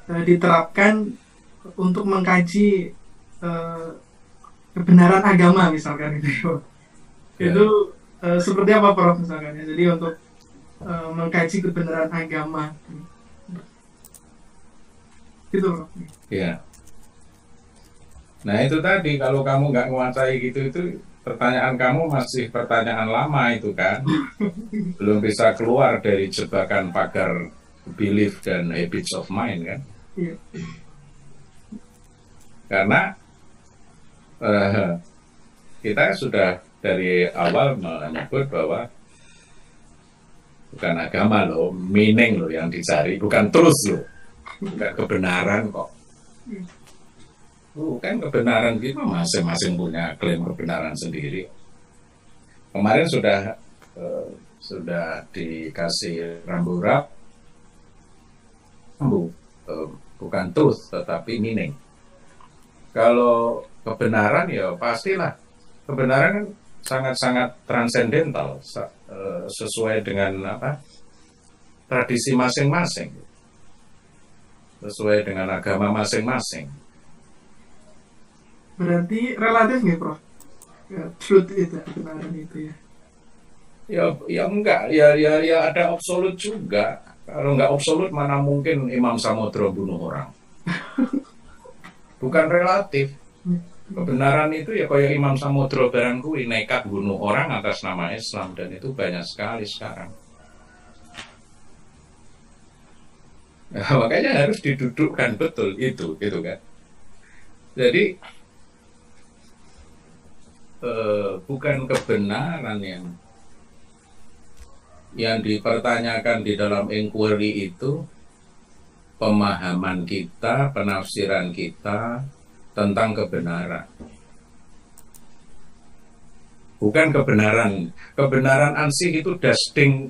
F: diterapkan untuk mengkaji kebenaran agama misalkan gitu.
A: Ya.
F: Itu seperti apa, Prof, misalkan ya? Jadi untuk mengkaji kebenaran agama gitu, Prof.
A: Ya. Nah, itu tadi kalau kamu nggak menguasai gitu, itu pertanyaan kamu masih pertanyaan lama itu kan. Belum bisa keluar dari jebakan pagar belief dan habits of mind kan.
F: Iya.
A: Karena kita sudah dari awal menyebut bahwa bukan agama loh, meaning loh yang dicari, bukan truth loh, bukan kebenaran kok. Bukan kebenaran, kita masing-masing punya klaim kebenaran sendiri. Kemarin sudah dikasih rambu-rap, bukan truth tetapi meaning. Kalau kebenaran ya pastilah kebenaran kan sangat-sangat transendental, sesuai dengan apa, tradisi masing-masing, sesuai dengan agama masing-masing.
F: Berarti relatif nih, Prof, ya, truth itu, kebenaran itu ya?
A: Ya enggak, ya ada absolut juga. Kalau enggak absolut mana mungkin Imam Samudra bunuh orang. Bukan relatif. Kebenaran itu ya kayak Imam Samudra barang kuwi nekat bunuh orang atas nama Islam, dan itu banyak sekali sekarang. Nah, makanya harus didudukkan betul itu gitu kan. Jadi bukan kebenaran yang dipertanyakan di dalam inquiry itu, pemahaman kita, penafsiran kita tentang kebenaran. Bukan kebenaran. Kebenaran ansih itu thing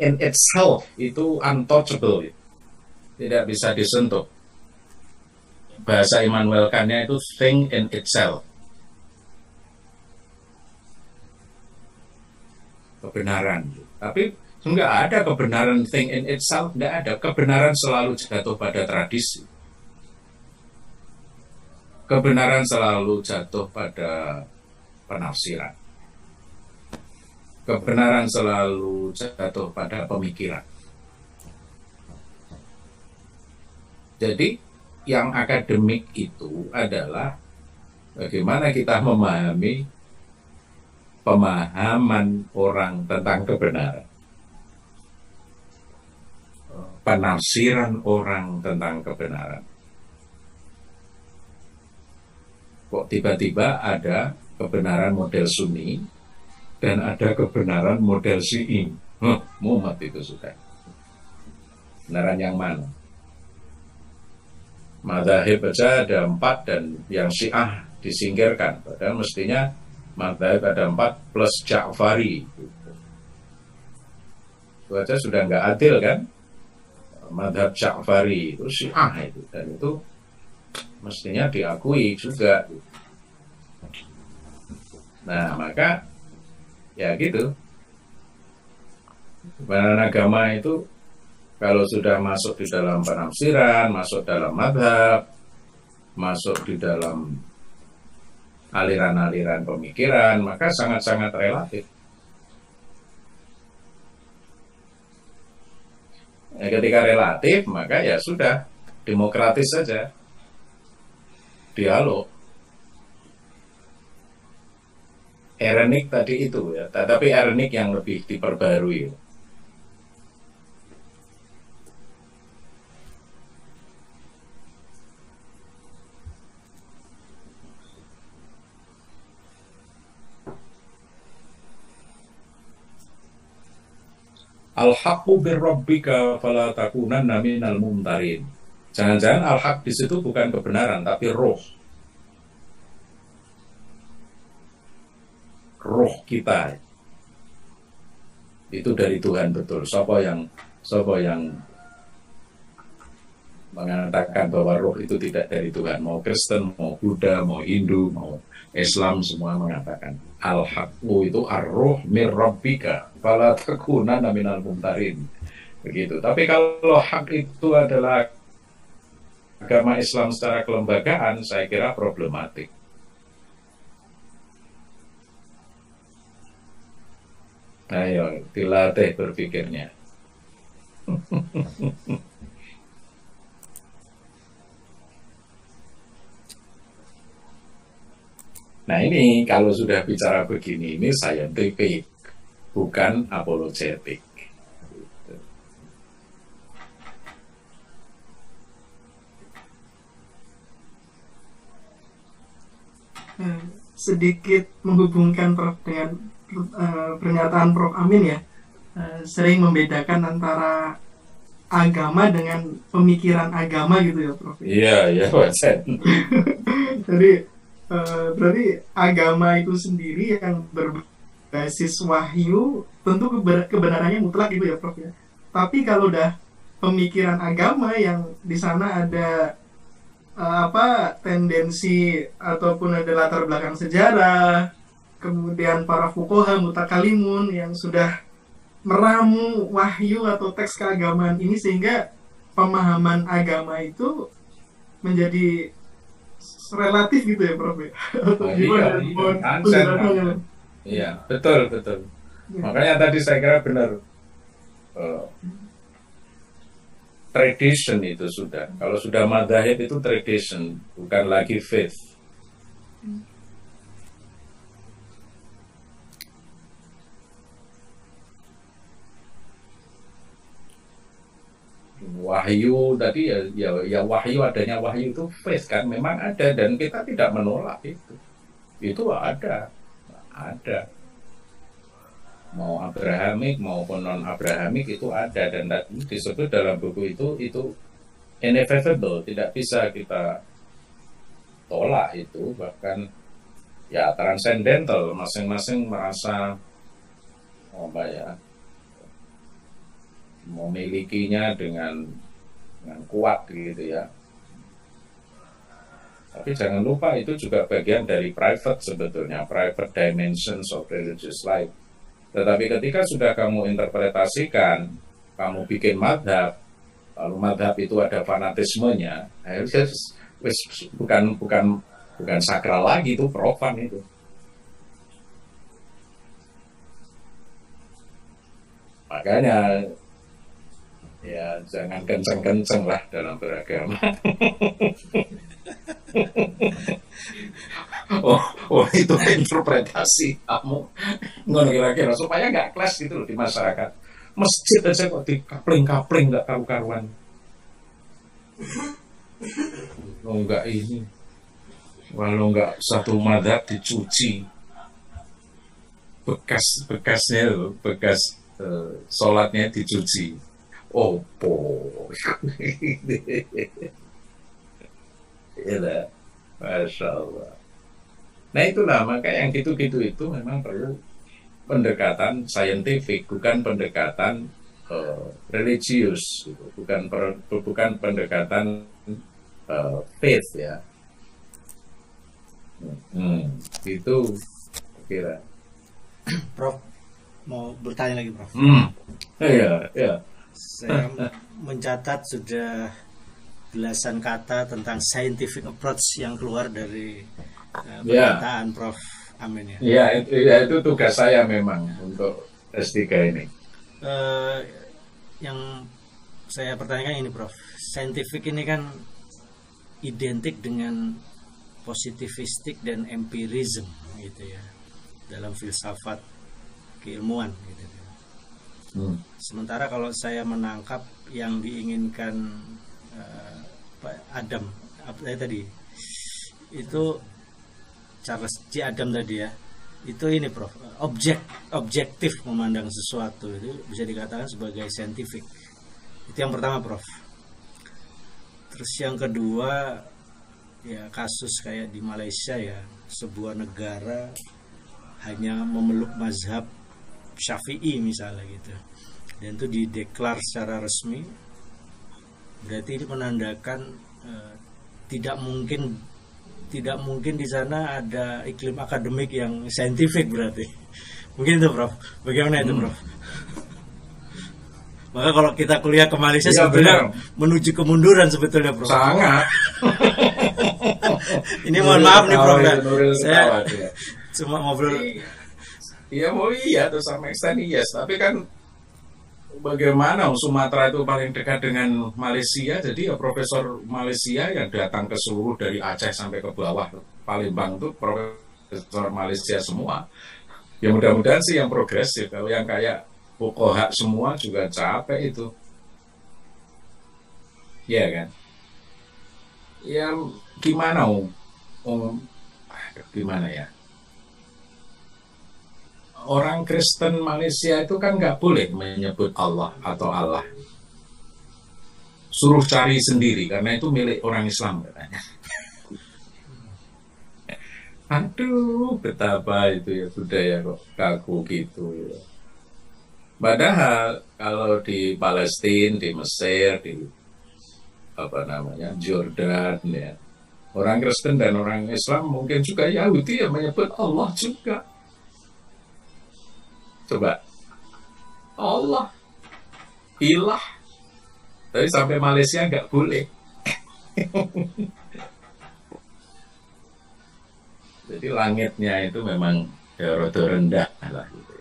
A: in itself, itu untouchable, tidak bisa disentuh. Bahasa Immanuel Kantnya itu thing in itself. Kebenaran. Tapi Enggak ada kebenaran thing in itself, enggak ada. Kebenaran selalu jatuh pada tradisi. Kebenaran selalu jatuh pada penafsiran. Kebenaran selalu jatuh pada pemikiran. Jadi yang akademik itu adalah bagaimana kita memahami pemahaman orang tentang kebenaran. Penafsiran orang tentang kebenaran. Kok tiba-tiba ada kebenaran model Sunni dan ada kebenaran model Syi'i? Mumet itu sudah. Kebenaran yang mana? Madzhab aja ada 4 dan yang Syiah disingkirkan. Padahal mestinya madzhab ada 4 plus Ja'fari. Itu aja sudah nggak adil kan? Madzhab Ja'fari itu Syiah itu, dan itu mestinya diakui juga. Nah, maka ya gitu. Kebenaran agama itu kalau sudah masuk di dalam penafsiran, masuk dalam madhab, masuk di dalam aliran-aliran pemikiran, maka sangat-sangat relatif. Ya, ketika relatif, maka ya sudah, demokratis saja. Dialog. Erenik tadi itu ya, tapi erenik yang lebih diperbarui. Al-haqqu birrabbika fala takunanna minal mumtarin. Jangan-jangan al-haq di situ bukan kebenaran tapi roh. Roh kita. Itu dari Tuhan betul. Siapa yang mengatakan bahwa roh itu tidak dari Tuhan, mau Kristen, mau Buddha, mau Hindu, mau Islam, semua mengatakan al-haqqu itu ar-ruh mir rabbika fala takunanna minal mumtarin. Begitu. Tapi kalau hak itu adalah agama Islam secara kelembagaan, saya kira problematik. Ayo, dilatih berpikirnya. Nah ini kalau sudah bicara begini, ini scientific, bukan apologetik.
F: Sedikit menghubungkan Prof dengan pernyataan Prof Amin ya, sering membedakan antara agama dengan pemikiran agama gitu ya Prof.
A: Iya, iya Wasen.
F: Jadi berarti agama itu sendiri yang berbasis wahyu tentu kebenarannya mutlak gitu ya Prof ya. Tapi kalau udah pemikiran agama yang di sana ada tendensi ataupun ada latar belakang sejarah, kemudian para fuqaha mutakalimun yang sudah meramu wahyu atau teks keagamaan ini sehingga pemahaman agama itu menjadi relatif gitu ya Prof ya.
A: Iya, betul. Ya. Makanya tadi saya kira benar. Tradition itu sudah. Kalau sudah madzhab itu tradition, bukan lagi faith. Wahyu tadi ya wahyu, adanya wahyu itu faith kan memang ada dan kita tidak menolak itu ada mau Abrahamik maupun non Abrahamik itu ada dan disebut dalam buku itu inevitable, tidak bisa kita tolak itu, bahkan ya transcendental, masing-masing merasa memilikinya dengan kuat gitu ya. Tapi jangan lupa itu juga bagian dari private sebetulnya, private dimensions of religious life. Tetapi ketika sudah kamu interpretasikan, kamu bikin madhab, lalu madhab itu ada fanatismenya, akhirnya bukan sakral lagi, itu profan itu. Makanya ya jangan kenceng-kenceng lah dalam beragama. oh itu interpretasi kamu ngono kira-kira supaya nggak clash gitu loh di masyarakat. Masjid aja kok dikapling-kapling nggak karu-karuan. Oh enggak ini, walau nggak satu madhab dicuci, bekasnya loh, bekas sholatnya dicuci. Opo, ya, Masya Allah. Nah itulah, maka yang gitu-gitu itu memang perlu pendekatan saintifik, bukan pendekatan religius, gitu. bukan pendekatan faith ya. Itu kira.
B: Prof, mau bertanya lagi, Prof?
A: Iya.
B: Saya mencatat sudah belasan kata tentang scientific approach yang keluar dari perkataan Prof. Amin ya.
A: Iya, itu tugas saya memang untuk S3 ini.
B: Yang saya pertanyakan ini, Prof. Scientific ini kan identik dengan positivistik dan empirism gitu ya, dalam filsafat keilmuan gitu. Sementara kalau saya menangkap yang diinginkan Pak Adam tadi itu Charles C. Adam tadi ya, itu ini Prof, objektif memandang sesuatu itu bisa dikatakan sebagai scientific. Itu yang pertama, Prof. Terus yang kedua ya kasus kayak di Malaysia ya, sebuah negara hanya memeluk mazhab Syafi'i misalnya gitu, dan itu dideklar secara resmi, berarti ini menandakan tidak mungkin di sana ada iklim akademik yang saintifik berarti. Mungkin itu, Prof. Bagaimana itu, Prof? Maka kalau kita kuliah ke Malaysia sebetulnya menuju kemunduran sebetulnya, Prof.
A: Sangat.
B: Ini mohon maaf nih, Prof. Saya cuma ngobrol.
A: Iya mau iya tuh sama extent yes, tapi kan bagaimana Sumatera itu paling dekat dengan Malaysia, jadi ya profesor Malaysia yang datang ke seluruh dari Aceh sampai ke bawah Palembang itu profesor Malaysia semua. Ya mudah-mudahan sih yang progresif, kalau yang kayak Bukohak semua juga capek itu. Iya kan? Ya gimana gimana ya? Orang Kristen Malaysia itu kan nggak boleh menyebut Allah atau Allah. Suruh cari sendiri karena itu milik orang Islam katanya. Aduh, betapa itu ya budaya kok kaku gitu ya. Padahal kalau di Palestina, di Mesir, di Jordan ya, orang Kristen dan orang Islam mungkin juga Yahudi yang menyebut Allah juga. Coba Allah ilah, tapi sampai Malaysia nggak boleh. Jadi langitnya itu memang ya rada rendah lah gitu.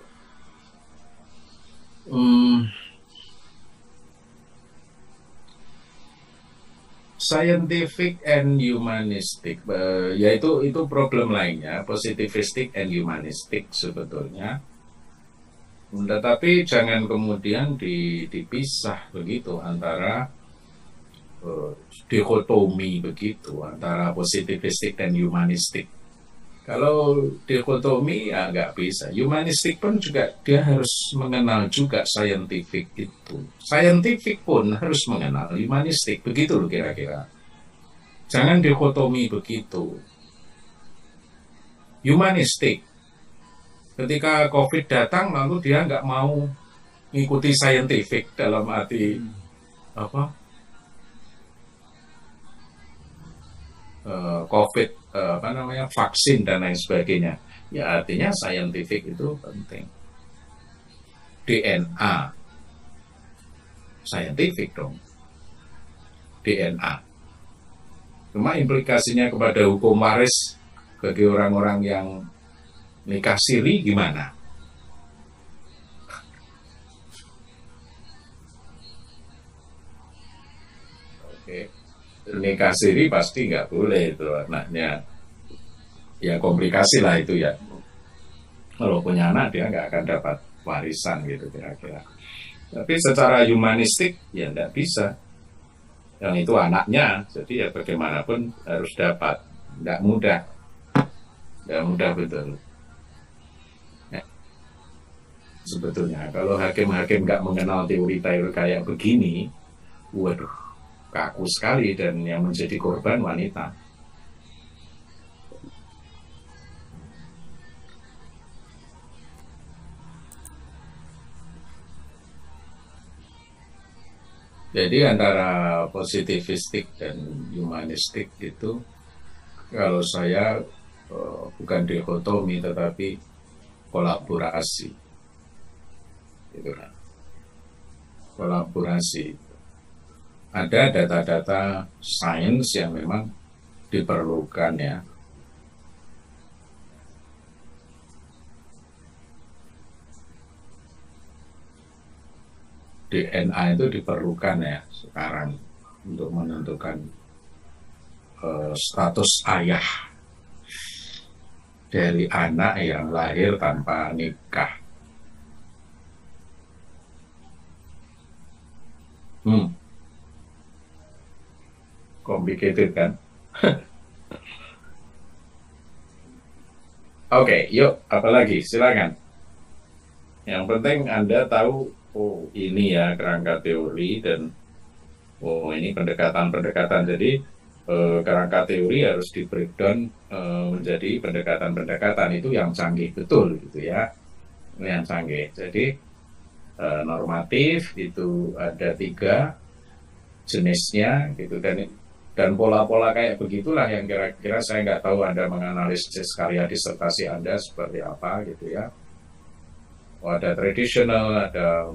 A: Scientific and humanistic, yaitu problem lainnya, positivistic and humanistic sebetulnya. Tetapi jangan kemudian dipisah begitu antara dikotomi begitu antara positivistik dan humanistik. Kalau dikotomi ya nggak bisa. Humanistik pun juga dia harus mengenal juga scientific itu. Scientific pun harus mengenal humanistik. Begitu loh kira-kira. Jangan dikotomi begitu. Humanistik. Ketika COVID datang, lalu dia nggak mau mengikuti scientific dalam arti COVID, vaksin dan lain sebagainya. Ya artinya scientific itu penting. DNA saintifik dong, DNA. Cuma implikasinya kepada hukum waris bagi orang-orang yang nikah siri gimana? Oke, nikah siri pasti nggak boleh itu anaknya. Ya komplikasi lah itu ya. Kalau punya anak dia nggak akan dapat warisan gitu kira-kira. Tapi secara humanistik ya nggak bisa. Yang itu anaknya, jadi ya bagaimanapun harus dapat. Nggak mudah. Nggak mudah betul. Ya. Sebetulnya kalau hakim-hakim nggak mengenal teori-teori kayak begini, waduh, kaku sekali, dan yang menjadi korban wanita. Jadi antara positivistik dan humanistik itu, kalau saya bukan dikotomi tetapi kolaborasi, gitu kan? Kolaborasi. Ada data-data sains yang memang diperlukan ya. DNA itu diperlukan ya sekarang untuk menentukan status ayah dari anak yang lahir tanpa nikah. Complicated kan? Oke, yuk, apalagi? Silakan. Yang penting Anda tahu, oh ini ya kerangka teori, dan oh ini pendekatan-pendekatan. Jadi kerangka teori harus di breakdown menjadi pendekatan-pendekatan itu yang canggih betul gitu ya, yang canggih. Jadi normatif itu ada 3 jenisnya gitu, dan pola-pola kayak begitulah yang kira-kira saya nggak tahu Anda menganalisis karya disertasi Anda seperti apa gitu ya. Ada tradisional, ada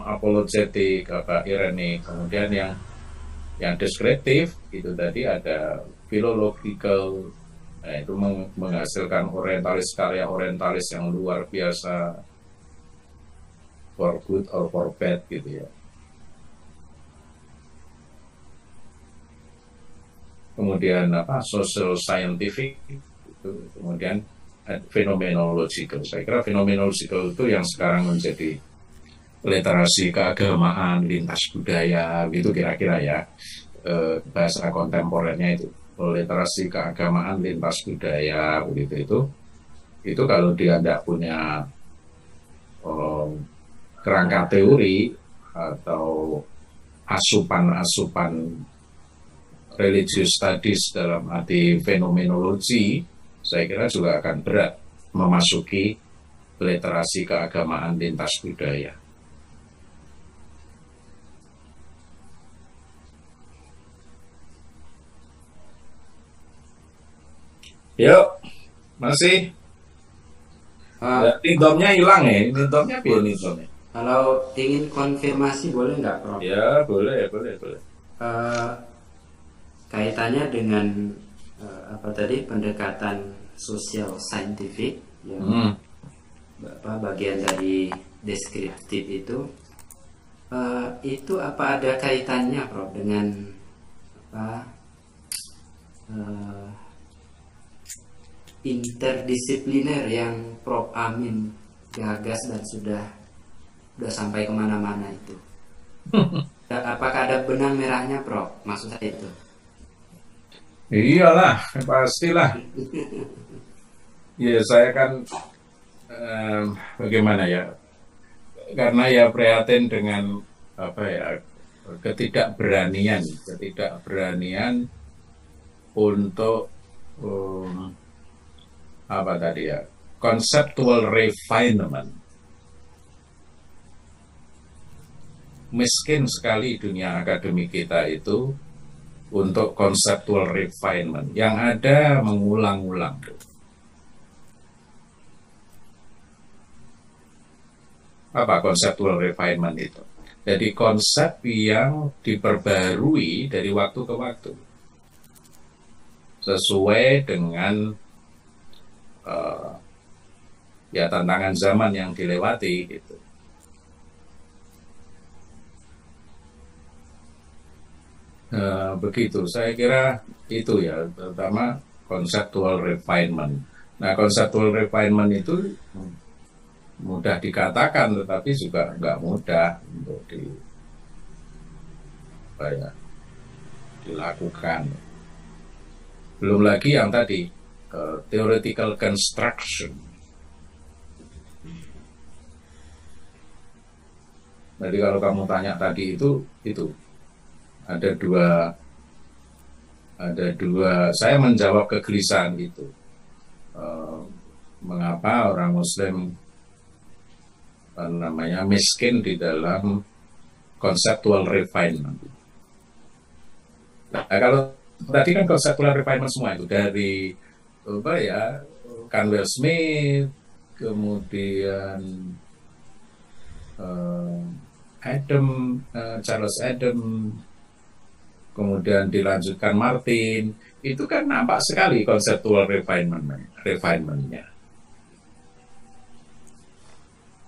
A: apologetik, apa ironik, kemudian yang deskriptif itu tadi ada philological, nah itu menghasilkan orientalis, karya orientalis yang luar biasa, for good or for bad gitu ya. Kemudian apa social scientific itu, kemudian phenomenological. Saya kira phenomenological itu yang sekarang menjadi literasi keagamaan lintas budaya gitu kira-kira ya, bahasa kontemporer,nya itu literasi keagamaan lintas budaya begitu. Itu kalau dia tidak punya kerangka teori atau asupan-asupan religious studies dalam arti fenomenologi, saya kira juga akan berat memasuki literasi keagamaan lintas budaya. Yuk, masih. Domnya hilang ya, ini domnya apa ini domnya?
C: Kalau ingin konfirmasi boleh nggak, Prof?
A: Ya, boleh.
C: Kaitannya dengan apa tadi, pendekatan sosial saintifik yang bagian dari deskriptif itu apa ada kaitannya, Prof, dengan interdisipliner yang Prof Amin gagas dan sudah sampai kemana-mana itu? Apakah ada benang merahnya, Prof? Maksud saya itu.
A: Iyalah, pastilah. Ya saya kan bagaimana ya? Karena ya prihatin dengan apa ya, ketidakberanian untuk apa tadi ya, conceptual refinement. Miskin sekali dunia akademik kita itu untuk conceptual refinement, yang ada mengulang-ulang. Apa conceptual refinement itu? Jadi konsep yang diperbarui dari waktu ke waktu sesuai dengan ya tantangan zaman yang dilewati gitu. Begitu, saya kira itu ya, terutama conceptual refinement. Nah, conceptual refinement itu mudah dikatakan, tetapi juga nggak mudah untuk dilakukan. Belum lagi yang tadi, theoretical construction. Jadi kalau kamu tanya tadi itu ada dua, saya menjawab kegelisahan itu. Mengapa orang Muslim miskin di dalam conceptual refinement? Nah, kalau tadi kan conceptual refinement semua itu dari Canwell Smith, kemudian Charles Adam, kemudian dilanjutkan Martin, itu kan nampak sekali conceptual refinement-nya.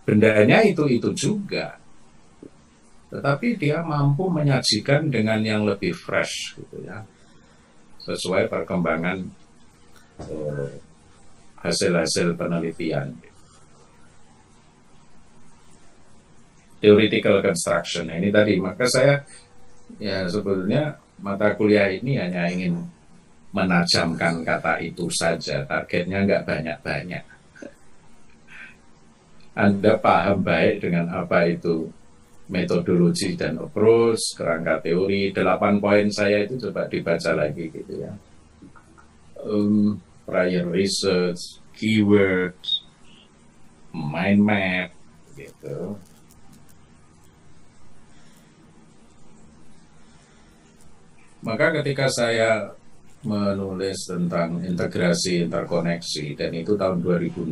A: Bendanya itu juga, tetapi dia mampu menyajikan dengan yang lebih fresh, gitu ya, sesuai perkembangan hasil-hasil penelitian. Theoretical construction, nah, ini tadi, maka saya ya sebetulnya mata kuliah ini hanya ingin menajamkan kata itu saja, targetnya nggak banyak-banyak. Anda paham baik dengan apa itu metodologi dan approach, kerangka teori, 8 poin saya itu coba dibaca lagi gitu ya. Prior research, keywords, mind map, gitu. Maka ketika saya menulis tentang integrasi interkoneksi, dan itu tahun 2006,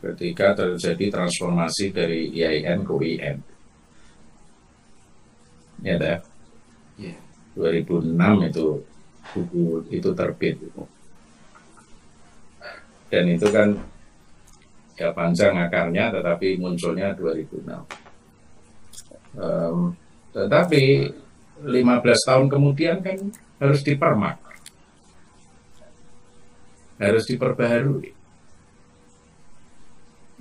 A: ketika terjadi transformasi dari IAIN ke UIN, ya deh, 2006 itu buku itu terbit, dan itu kan ya panjang akarnya, tetapi munculnya 2006. Tetapi 15 tahun kemudian kan harus dipermak, harus diperbaharui.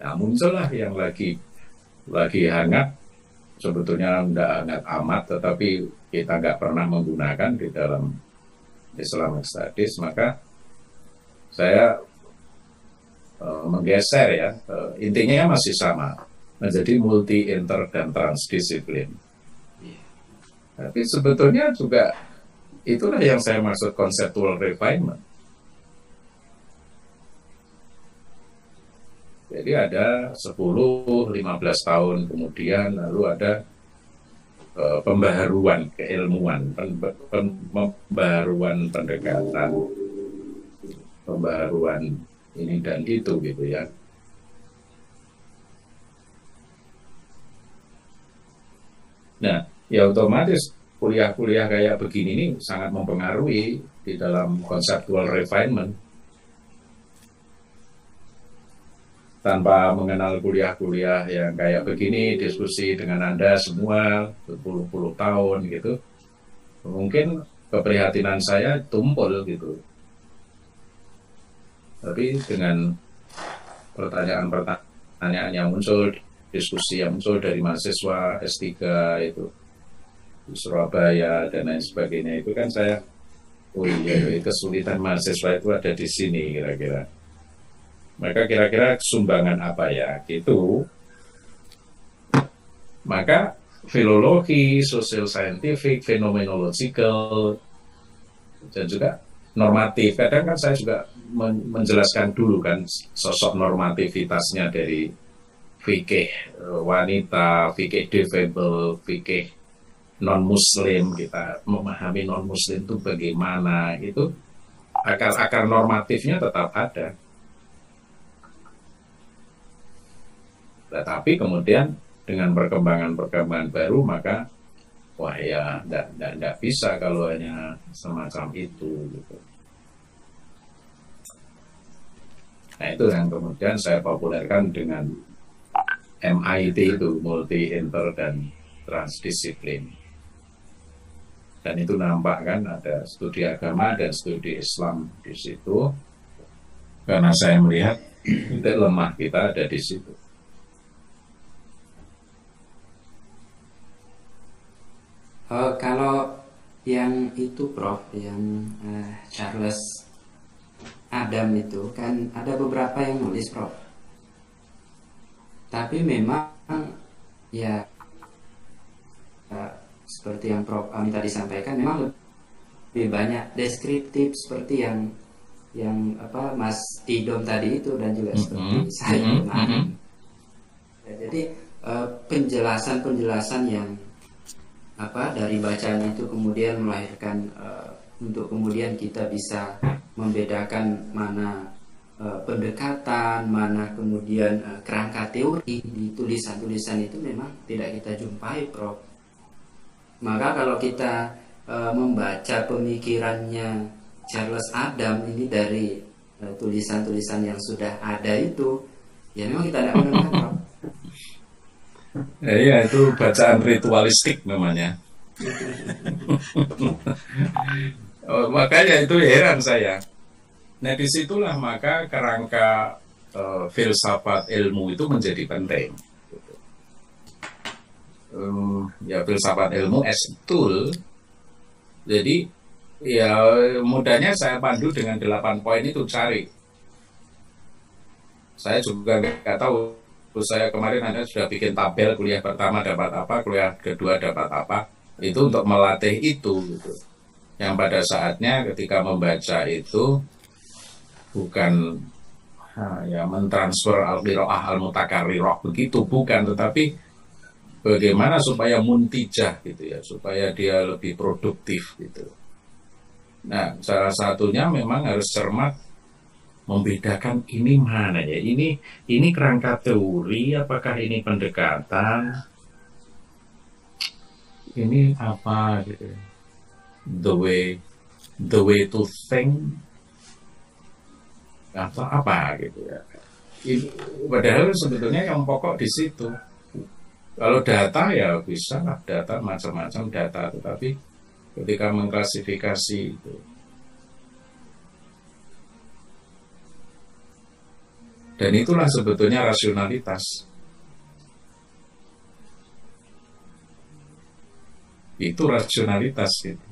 A: Nah, muncullah yang lagi hangat, sebetulnya tidak hangat amat, tetapi kita nggak pernah menggunakan di dalam Islamic Studies, maka saya menggeser ya, intinya masih sama, menjadi multi, inter, dan transdisiplin. Tapi sebetulnya juga itulah yang saya maksud conceptual refinement. Jadi ada 10-15 tahun kemudian, lalu ada pembaharuan keilmuan, pembaharuan pendekatan, pembaharuan ini dan itu gitu ya. Nah, ya otomatis kuliah-kuliah kayak begini ini sangat mempengaruhi di dalam conceptual refinement. Tanpa mengenal kuliah-kuliah yang kayak begini, diskusi dengan Anda semua berpuluh-puluh tahun gitu, mungkin keprihatinan saya tumpul gitu. Tapi dengan pertanyaan-pertanyaan yang muncul, diskusi yang muncul dari mahasiswa S3 itu di Surabaya dan lain sebagainya, itu kan saya, oh iya, kesulitan mahasiswa itu ada di sini kira-kira. Maka kira-kira sumbangan apa ya gitu. Maka filologi, social scientific, phenomenological, dan juga normatif. Kadang kan saya juga menjelaskan dulu kan sosok normativitasnya dari fikih wanita, fikih difabel, fikih non-muslim. Kita memahami non-muslim itu bagaimana, itu akar-akar normatifnya tetap ada. Tetapi kemudian dengan perkembangan baru, maka wah ya tidak bisa kalau hanya semacam itu gitu. Nah itu yang kemudian saya populerkan dengan MIT itu, multi, inter, dan transdisiplin. Dan itu nampak kan ada studi agama dan studi Islam di situ. Karena saya melihat titik lemah kita ada di situ.
C: Kalau yang itu Prof, yang Charles Adam itu kan ada beberapa yang nulis Prof. Tapi memang ya seperti yang Prof Ami tadi sampaikan, memang lebih banyak deskriptif seperti yang Mas Idom tadi itu, dan juga seperti saya kemarin. Ya, jadi penjelasan yang dari bacaan itu kemudian melahirkan untuk kemudian kita bisa membedakan mana pendekatan, mana kemudian kerangka teori di tulisan-tulisan itu memang tidak kita jumpai Prof. Maka kalau kita membaca pemikirannya Charles Adam ini dari tulisan-tulisan yang sudah ada itu, ya memang kita tidak menemukan Prof.
A: Iya, itu bacaan ritualistik namanya. Makanya itu heran saya. Nah disitulah maka kerangka filsafat ilmu itu menjadi penting. Ya filsafat ilmu as tool. Jadi ya mudahnya saya pandu dengan 8 poin itu, cari. Saya juga nggak tahu. Saya kemarin Anda sudah bikin tabel, kuliah pertama dapat apa, kuliah kedua dapat apa. Itu untuk melatih itu gitu. Yang pada saatnya ketika membaca itu bukan ya mentransfer al-qiraah al-mutakarrirah begitu, bukan, tetapi bagaimana supaya muntijah gitu ya, supaya dia lebih produktif gitu. Nah, salah satunya memang harus cermat membedakan ini mana ya, ini kerangka teori, apakah ini pendekatan, ini apa gitu, the way to think atau apa gitu ya. Ini, padahal sebetulnya yang pokok di situ. Kalau data ya bisa lah, data macam-macam data, tetapi ketika mengklasifikasi itu, dan itulah sebetulnya rasionalitas. Itu rasionalitas gitu.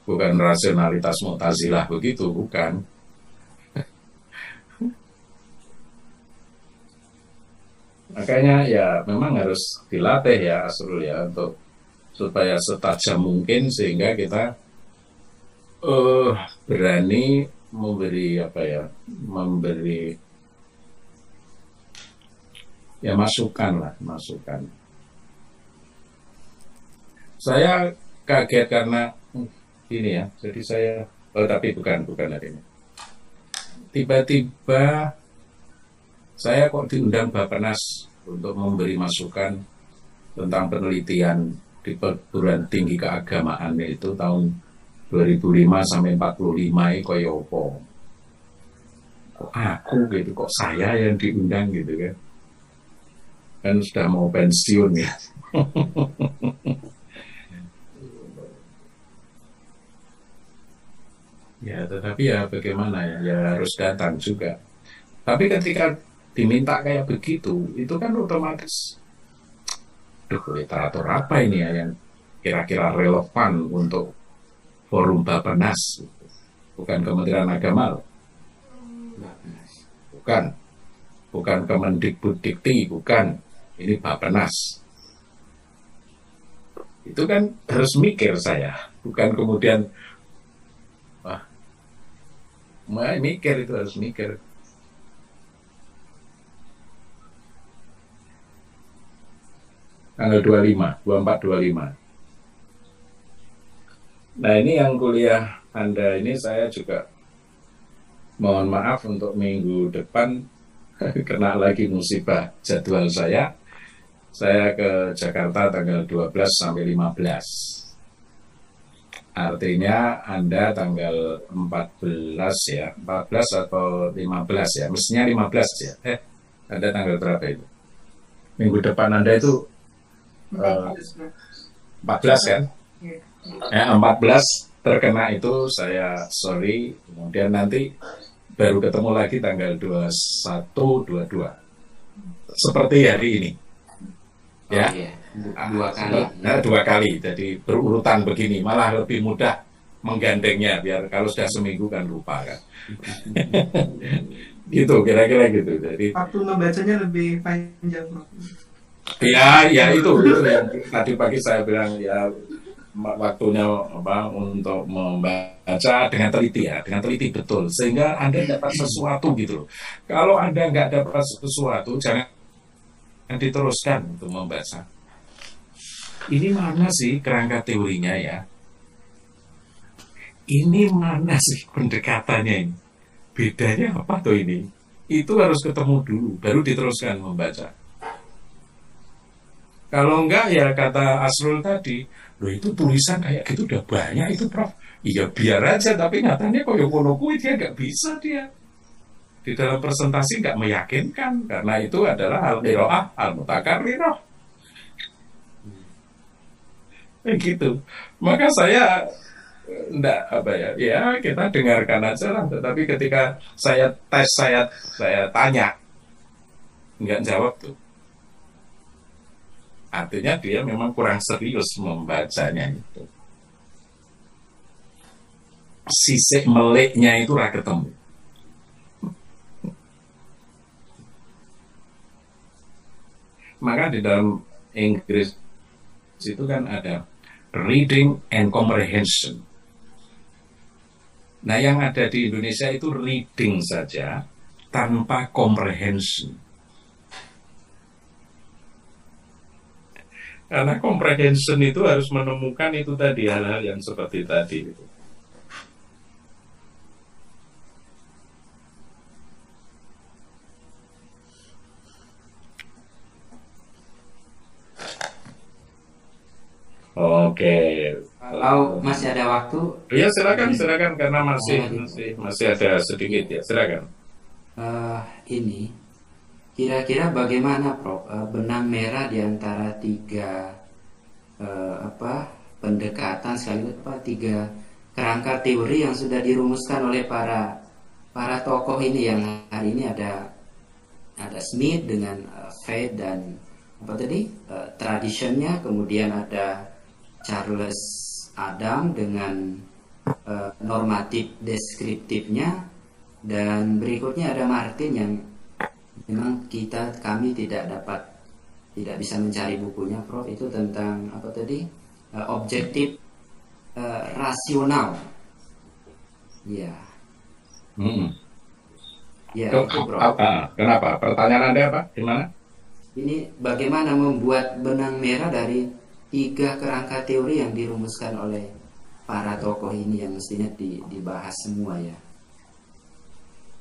A: Bukan rasionalitas Mu'tazilah begitu, bukan. Makanya ya memang harus dilatih ya Asrul ya, untuk supaya setajam mungkin sehingga kita berani memberi memberi ya masukan. Saya kaget karena ini ya, jadi saya tapi bukan hari ini. Tiba-tiba saya kok diundang Bappenas untuk memberi masukan tentang penelitian di perguruan tinggi keagamaan itu tahun 2005 sampai 45 koyo apa. Kok aku gitu, kok saya yang diundang gitu kan. Kan sudah mau pensiun ya. Ya, tetapi ya bagaimana ya, ya harus datang juga. Tapi ketika diminta kayak begitu, itu kan otomatis, literatur apa ini ya yang kira-kira relevan untuk forum Bappenas, bukan Kementerian Agama, bukan Kemendikbuddikti, bukan, ini Bappenas. Itu kan harus mikir saya, bukan kemudian mikir, itu harus mikir. Tanggal 24-25. Nah ini yang kuliah Anda ini saya juga mohon maaf untuk minggu depan kena lagi musibah jadwal saya. Saya ke Jakarta tanggal 12 sampai 15. Artinya Anda tanggal 14 ya, 14 atau 15 ya, mestinya 15 ya. Anda tanggal berapa itu? Minggu depan Anda itu 14 kan? 14 terkena itu saya sorry, kemudian nanti baru ketemu lagi tanggal 21, 22. Seperti hari ini. Ya.
C: Iya. Dua kali.
A: Nah, 2 kali, jadi berurutan begini, malah lebih mudah menggandengnya, biar kalau sudah seminggu kan lupa kan. Gitu, kira-kira gitu. Jadi
F: Waktu membacanya lebih panjang, Prof.
A: ya itu yang tadi pagi saya bilang ya waktunya untuk membaca dengan teliti ya, dengan teliti betul, sehingga Anda dapat sesuatu gitu loh. Kalau Anda nggak dapat sesuatu, jangan diteruskan untuk membaca. Ini mana sih kerangka teorinya ya? Ini mana sih pendekatannya ini? Bedanya apa tuh ini? Itu harus ketemu dulu, baru diteruskan membaca. Kalau enggak ya kata Asrul tadi, loh itu tulisan kayak gitu udah banyak itu Prof. Iya biar aja, tapi nyatanya koyo kono kuwi dia nggak bisa dia. Di dalam presentasi nggak meyakinkan, karena itu adalah al-qiraah al-mutakarrirah. Gitu. Maka saya enggak apa ya kita dengarkan aja lah. Tetapi ketika saya tes, saya tanya, nggak jawab tuh. Artinya dia memang kurang serius membacanya itu. Sisik meleknya itu ra ketemu. Maka di dalam Inggris itu kan ada reading and comprehension. Nah, yang ada di Indonesia itu reading saja tanpa comprehension. Karena comprehension itu harus menemukan itu tadi, hal-hal yang seperti tadi. Oke.
C: Kalau masih ada waktu,
A: Ya silakan karena masih ada sedikit ya, silakan.
C: ini kira-kira bagaimana Prof benang merah di antara tiga pendekatan sekaligus tiga kerangka teori yang sudah dirumuskan oleh para tokoh ini, yang hari ini ada Smith dengan faith dan traditionnya, kemudian ada Charles Adam dengan normatif deskriptifnya, dan berikutnya ada Martin yang memang kami tidak bisa mencari bukunya Prof, itu tentang objektif rasional. Ya. Ya, Prof.
A: Kenapa? Pertanyaan Anda apa? Gimana?
C: Ini bagaimana membuat benang merah dari tiga kerangka teori yang dirumuskan oleh para tokoh ini, yang mestinya dibahas semua ya.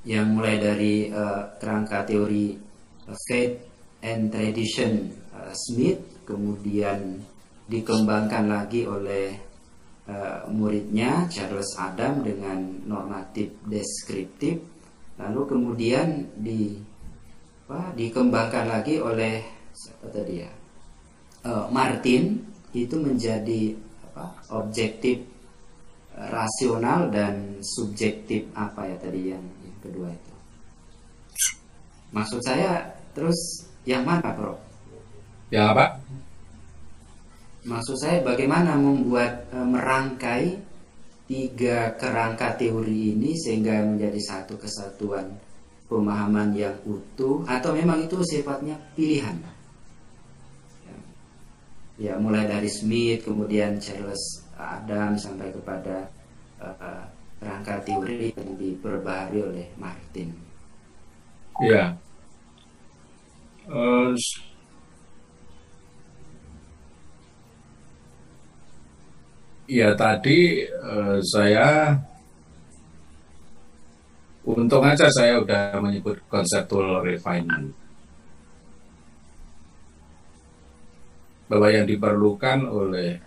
C: Yang mulai dari kerangka teori faith and tradition Smith, kemudian dikembangkan lagi oleh muridnya Charles Adam dengan normatif deskriptif, lalu kemudian dikembangkan lagi oleh siapa tadi ya, Martin, itu menjadi objektif rasional dan subjektif yang kedua itu. Maksud saya terus yang mana Prof?
A: Yang apa?
C: Maksud saya bagaimana membuat merangkai tiga kerangka teori ini sehingga menjadi satu kesatuan pemahaman yang utuh, atau memang itu sifatnya pilihan? Ya, mulai dari Smith, kemudian Charles Adam sampai kepada kerangka teori yang diperbaharui oleh Martin.
A: Ya. Ya tadi saya Untung aja saya udah menyebut conceptual refinement. Bahwa yang diperlukan oleh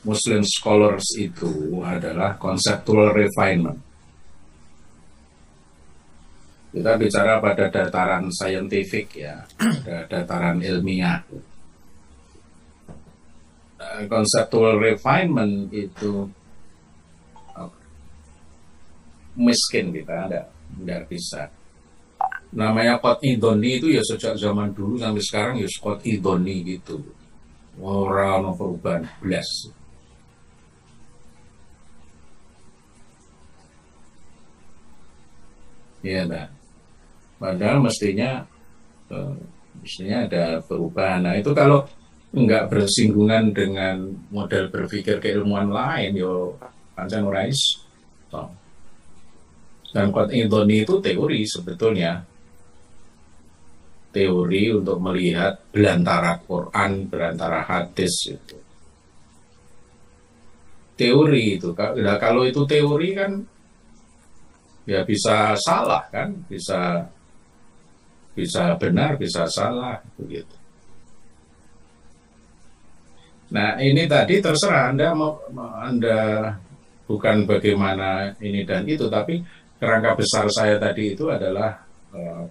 A: Muslim scholars itu adalah conceptual refinement. Kita bicara pada dataran saintifik ya, dataran ilmiah. Conceptual refinement itu miskin, kita tidak bisa. Namanya Qot Idoni itu ya sejak zaman dulu sampai sekarang ya Qot Idoni gitu. Orang perubahan belas. Ya, nah. Padahal mestinya ada perubahan. Nah itu kalau nggak bersinggungan dengan model berpikir keilmuan lain, yo pancen ora iso. Dan Qot Idoni itu teori sebetulnya. Teori untuk melihat belantara Quran, belantara hadis itu. Teori itu, nah, kalau itu teori kan ya bisa salah kan, bisa benar, bisa salah begitu. Nah ini tadi terserah Anda bukan bagaimana ini dan itu, tapi kerangka besar saya tadi itu adalah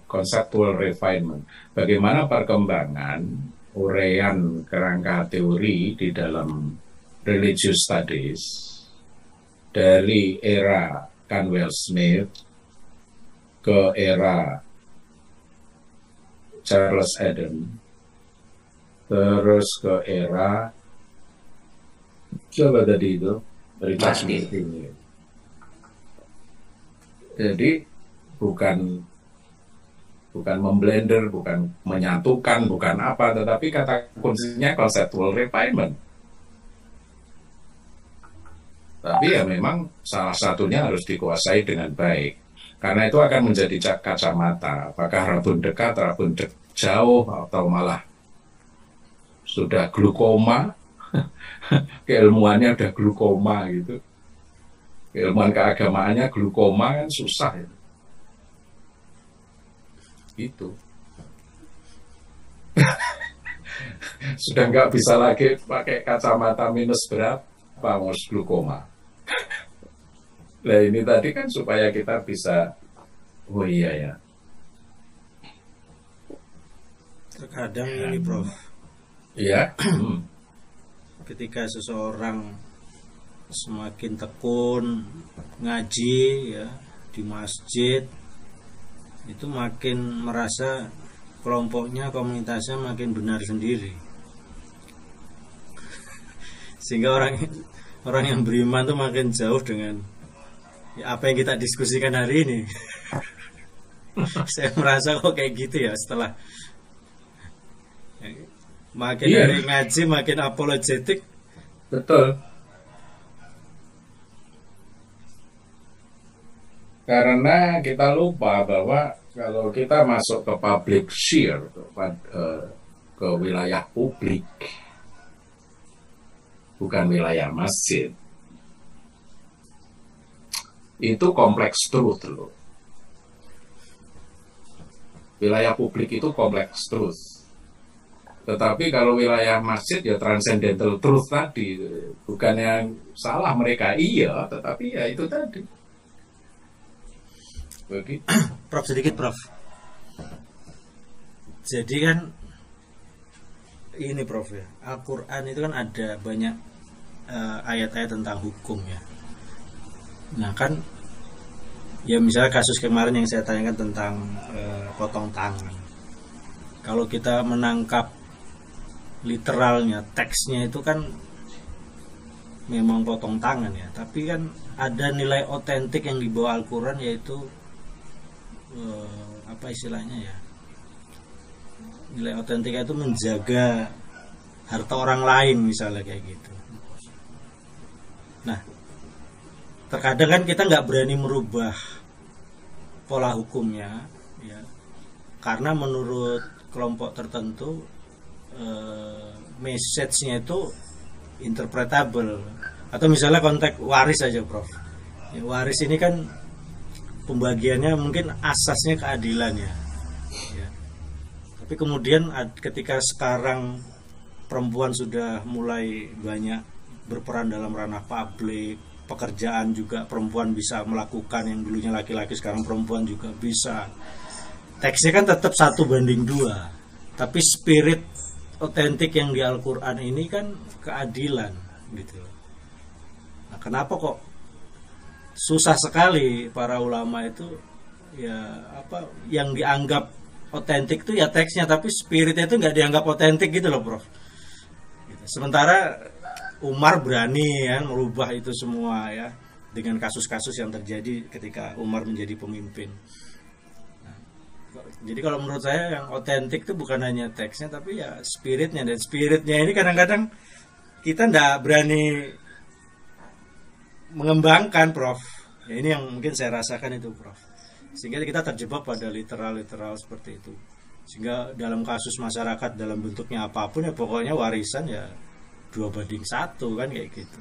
A: conceptual refinement. Bagaimana perkembangan uraian kerangka teori di dalam religious studies dari era Canwell Smith ke era Charles Adam, terus ke era coba tadi itu Richard Smith ini. Jadi bukan memblender, bukan menyatukan, bukan apa, tetapi kata kuncinya conceptual refinement. Tapi ya memang salah satunya harus dikuasai dengan baik. Karena itu akan menjadi kacamata. Apakah rabun dekat, rabun jauh, atau malah sudah glukoma. Keilmuannya udah glukoma gitu. Keilmuan keagamaannya glukoma kan susah ya. Gitu. Sudah nggak bisa lagi pakai kacamata minus berapa mau glukoma. Nah ini tadi kan supaya kita bisa, oh iya ya.
B: Terkadang ini Prof,
A: Iya.
B: ketika seseorang semakin tekun ngaji ya di masjid, itu makin merasa kelompoknya, komunitasnya makin benar sendiri, sehingga orang yang beriman tuh makin jauh dengan ya, apa yang kita diskusikan hari ini. Saya merasa kok kayak gitu ya, setelah makin hari ngaji makin apologetik.
A: Betul. Karena kita lupa bahwa kalau kita masuk ke public sphere, ke wilayah publik, bukan wilayah masjid, itu kompleks truth loh. Wilayah publik itu kompleks truth. Tetapi kalau wilayah masjid ya transcendental truth tadi. Bukan yang salah mereka, iya, tetapi ya itu tadi. Begitu.
B: Prof, sedikit Prof. Jadi kan ini Prof ya, Al-Quran itu kan ada banyak ayat-ayat tentang hukum ya. Nah kan ya misalnya kasus kemarin yang saya tanyakan tentang potong tangan. Kalau kita menangkap literalnya, teksnya itu kan memang potong tangan ya, tapi kan ada nilai otentik yang dibawa Al-Quran, yaitu apa istilahnya ya, nilai otentik itu menjaga harta orang lain misalnya kayak gitu. Nah terkadang kan kita nggak berani merubah pola hukumnya ya, karena menurut kelompok tertentu message-nya itu interpretable. Atau misalnya konteks waris aja Prof ya, waris ini kan pembagiannya mungkin asasnya keadilan ya. Tapi kemudian ketika sekarang perempuan sudah mulai banyak berperan dalam ranah publik, pekerjaan juga perempuan bisa melakukan yang dulunya laki-laki, sekarang perempuan juga bisa. Teksnya kan tetap 1:2, tapi spirit otentik yang di Al-Quran ini kan keadilan gitu. Nah, kenapa kok susah sekali para ulama itu ya apa yang dianggap otentik itu ya teksnya, tapi spiritnya itu nggak dianggap otentik gitu loh, Prof. Gitu. Sementara Umar berani ya merubah itu semua ya dengan kasus-kasus yang terjadi ketika Umar menjadi pemimpin. Nah, jadi kalau menurut saya yang otentik itu bukan hanya teksnya tapi ya spiritnya, dan spiritnya ini kadang-kadang kita nggak berani mengembangkan, Prof. Ya ini yang mungkin saya rasakan itu, Prof. Sehingga kita terjebak pada literal seperti itu. Sehingga dalam kasus masyarakat dalam bentuknya apapun ya pokoknya warisan ya 2:1 kan kayak gitu.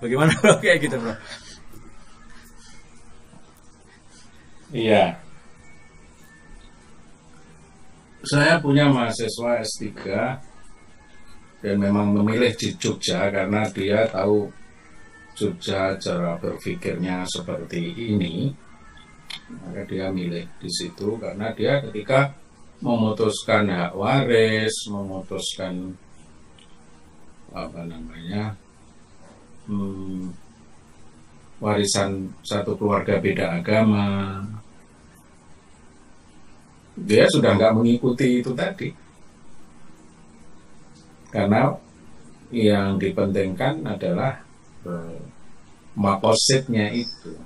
B: Bagaimana bro kayak gitu, bro?
A: Iya. Saya punya mahasiswa S3 dan memang memilih di Jogja karena dia tahu Jogja cara berpikirnya seperti ini, maka dia milih di situ karena dia ketika memutuskan hak waris, memutuskan warisan satu keluarga beda agama, dia sudah nggak mengikuti itu tadi, karena yang dipentingkan adalah makosidnya itu.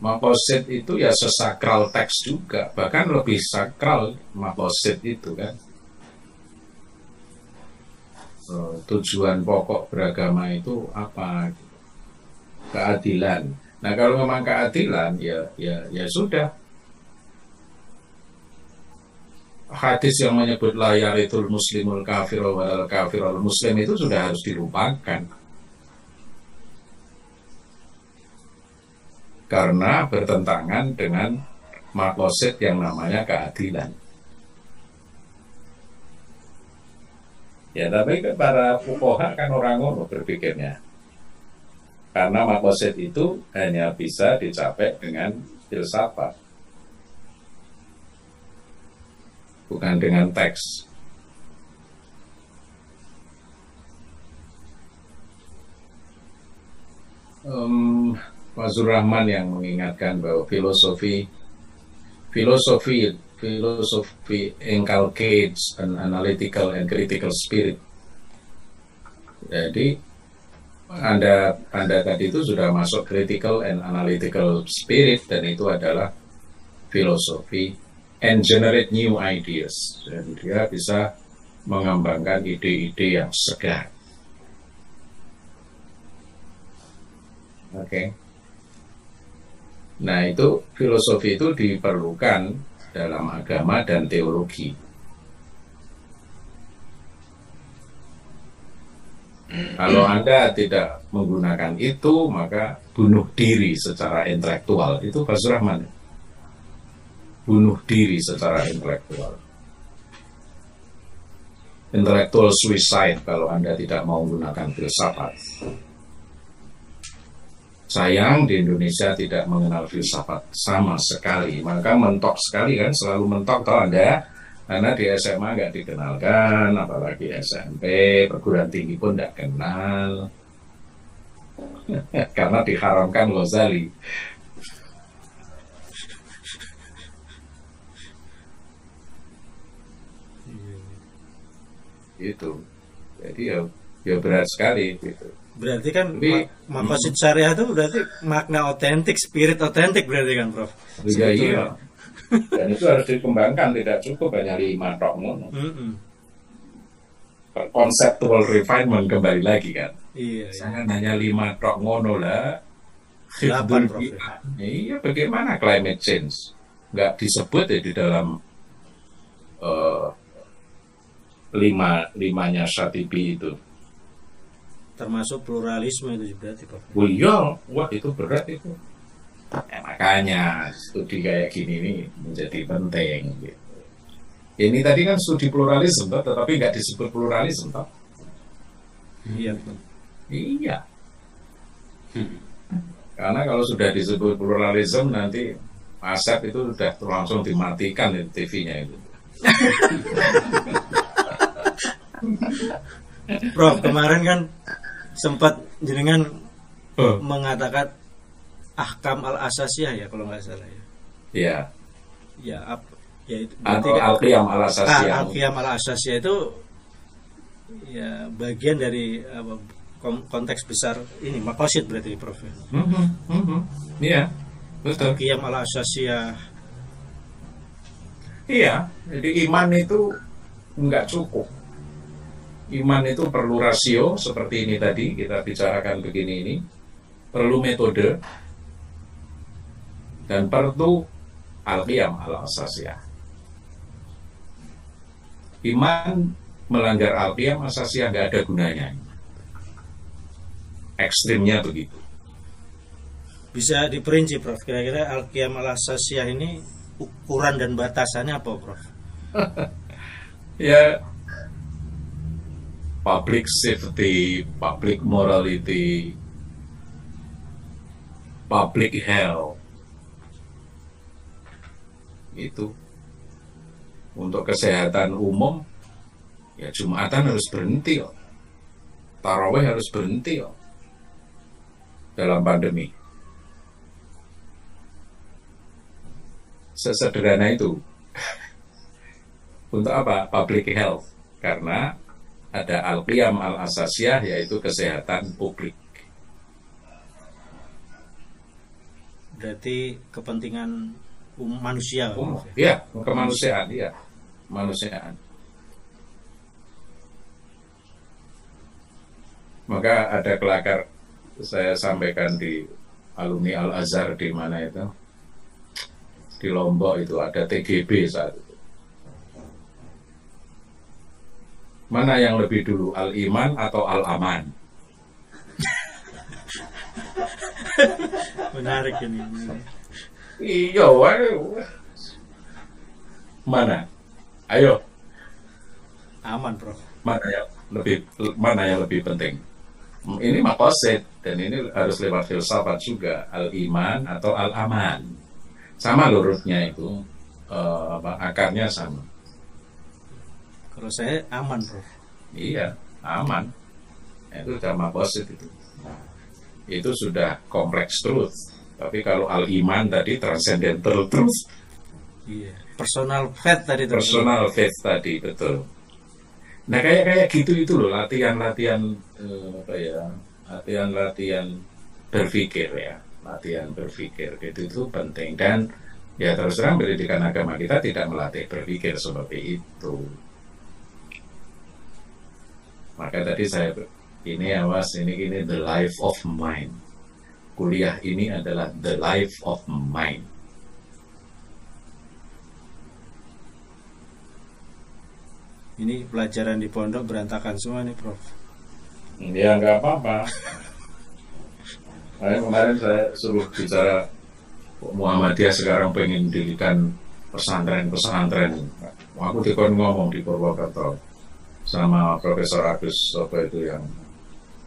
A: Makosid itu ya sesakral teks juga, bahkan lebih sakral makosid itu kan. Tujuan pokok beragama itu apa? Keadilan. Nah kalau memang keadilan ya sudah. Hadis yang menyebut la yarithul muslimul kafir wal kafirul muslim itu sudah harus dilupakan. Karena bertentangan dengan makosid yang namanya keadilan. Ya tapi para fuqaha kan orang ngono berpikirnya. Karena makosid itu hanya bisa dicapai dengan filsafat, bukan dengan teks. Fazlur Rahman yang mengingatkan bahwa filosofi inculcates an analytical and critical spirit. Jadi Anda tadi itu sudah masuk critical and analytical spirit, dan itu adalah filosofi and generate new ideas, dan dia bisa mengembangkan ide-ide yang segar. Oke. Nah itu filosofi itu diperlukan dalam agama dan teologi. Kalau Anda tidak menggunakan itu, maka bunuh diri secara intelektual. Itu Fazlur Rahman. Bunuh diri secara intelektual. Intellectual suicide kalau Anda tidak mau menggunakan filsafat. Sayang di Indonesia tidak mengenal filsafat sama sekali, maka mentok sekali kan, selalu mentok tau Anda, karena di SMA nggak dikenalkan, apalagi SMP, perguruan tinggi pun nggak kenal, karena diharamkan Ghazali. Itu, jadi ya berat sekali gitu.
B: Berarti kan makosid syariah itu berarti makna otentik, spirit otentik berarti kan, Prof?
A: Iya. Dan itu harus dikembangkan, tidak cukup hanya 5 tok ngono. Conceptual refinement kembali lagi kan.
B: Iya.
A: Jangan hanya 5 tok ngono lah.
B: 8, Prof.
A: Iya, bagaimana climate change? Nggak disebut ya di dalam limanya Shatibi itu.
B: termasuk pluralisme itu berarti Prof.
A: Oh iya, wah itu berat itu. Makanya studi kayak gini ini menjadi penting. Gitu. Ini tadi kan studi pluralisme, tetapi nggak disebut pluralisme, toh?
B: Iya.
A: Iya. Karena kalau sudah disebut pluralisme nanti Asep itu sudah langsung dimatikan itu TV-nya itu.
B: Prof, kemarin kan sempat jenengan mengatakan ahkam al-asasiyah ya kalau nggak salah ya.
A: Iya.
B: Ya, ya itu
A: Atau al-qiyam al-asasiyah.
B: Al-qiyam al-asasiyah itu ya bagian dari konteks besar ini maqasid berarti Prof.
A: Iya, betul.
B: Al-qiyam al-asasiyah.
A: Iya, jadi iman itu nggak cukup. Iman itu perlu rasio seperti ini tadi kita bicarakan begini ini, perlu metode dan perlu al-qiyam al-asasiyah. Iman melanggar al-qiyam al-asasiyah nggak ada gunanya. Ekstrimnya begitu.
B: Bisa diperinci Prof. Kira-kira al-qiyam al-asasiyah ini ukuran dan batasannya apa Prof?
A: Ya, public safety, public morality, public health. Itu untuk kesehatan umum ya Jumatan harus berhenti kok. Tarawih harus berhenti kok dalam pandemi. Sesederhana itu. Untuk apa? Public health. Karena ada al-qiyam al-asasiyah yaitu kesehatan publik.
B: Berarti kepentingan manusia.
A: Iya, kemanusiaan, iya. Manusiaan. Maka ada kelakar saya sampaikan di alumni Al-Azhar di mana itu? Di Lombok itu ada TGB saat itu. Mana yang lebih dulu, al-iman atau al-aman?
B: Menarik ini.
A: Iya, mana? Ayo.
B: Aman, Prof.
A: Mana yang lebih penting? Ini maqasid dan ini harus lewat filsafat juga, al-iman atau al-aman. Sama lurutnya itu, akarnya sama.
B: Kalau saya aman, Prof.
A: Iya, aman. Itu sudah maqasid itu. Itu sudah kompleks truth. Tapi kalau al-iman tadi transcendental truth.
B: Iya. Personal faith tadi.
A: Personal faith tadi, betul. Nah kayak gitu itu loh latihan-latihan latihan berpikir ya, latihan berpikir itu penting dan ya terus terang pendidikan agama kita tidak melatih berpikir seperti itu. Maka tadi saya ini the life of mind. Kuliah ini adalah the life of mind.
B: Ini pelajaran di pondok berantakan semua nih, Prof.
A: Ya nggak apa-apa. Kemarin saya suruh bicara Muhammadiyah sekarang pengen dirikan pesantren. Aku dikon ngomong di Purwokerto sama Profesor Agus apa itu yang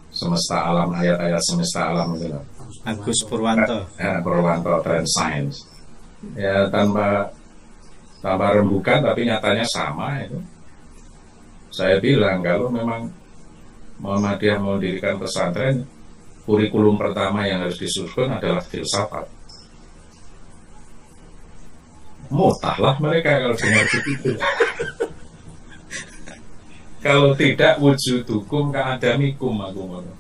A: semesta alam, ayat-ayat semesta alam itu.
B: Agus Purwanto.
A: Purwanto Trend Science. Ya tanpa rembukan tapi nyatanya sama itu. Saya bilang kalau memang Muhammadiyah mau mendirikan pesantren, kurikulum pertama yang harus disusun adalah filsafat. Mutahlah mereka kalau dengar begitu. Kalau tidak wujud hukum ka'adamikum aku ngomong.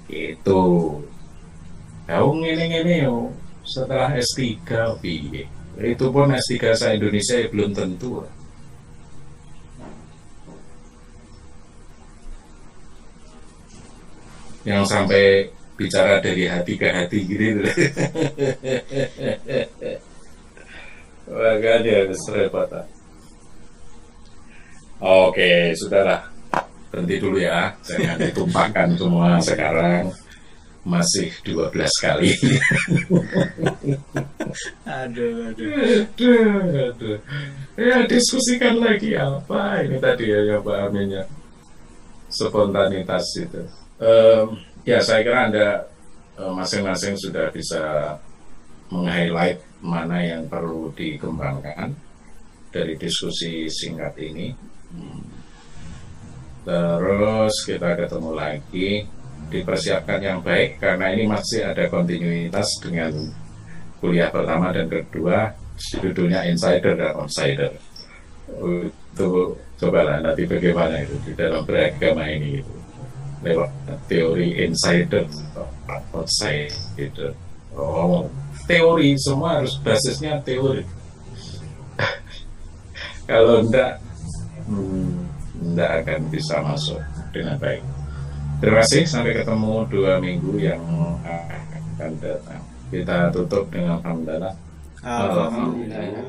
A: Itu. Kau ngene-ngene yo setelah S3 piye? Itu pun S3 se-Indonesia ya belum tentu. Yang sampai bicara dari hati ke hati gitu. Makanya harus repot. Oke, sudahlah. Berhenti dulu ya. Jangan ditumpahkan semua sekarang. Masih 12 kali.
B: Aduh.
A: Aduh. Ya, diskusikan lagi apa ini tadi ya yang Pak Amin ya. Spontanitas itu. Ya, saya kira Anda masing-masing sudah bisa meng-highlight mana yang perlu dikembangkan dari diskusi singkat ini. Terus kita ketemu lagi, dipersiapkan yang baik karena ini masih ada kontinuitas dengan kuliah pertama dan kedua, judulnya insider dan outsider. Itu cobalah nanti bagaimana itu di dalam beragama ini gitu. Lewat teori insider atau outsider. Oh, teori semua harus basisnya teori. Kalau enggak akan bisa masuk dengan baik. Terima kasih, sampai ketemu 2 minggu yang akan datang. Kita tutup dengan hamdalah.
B: Alhamdulillah.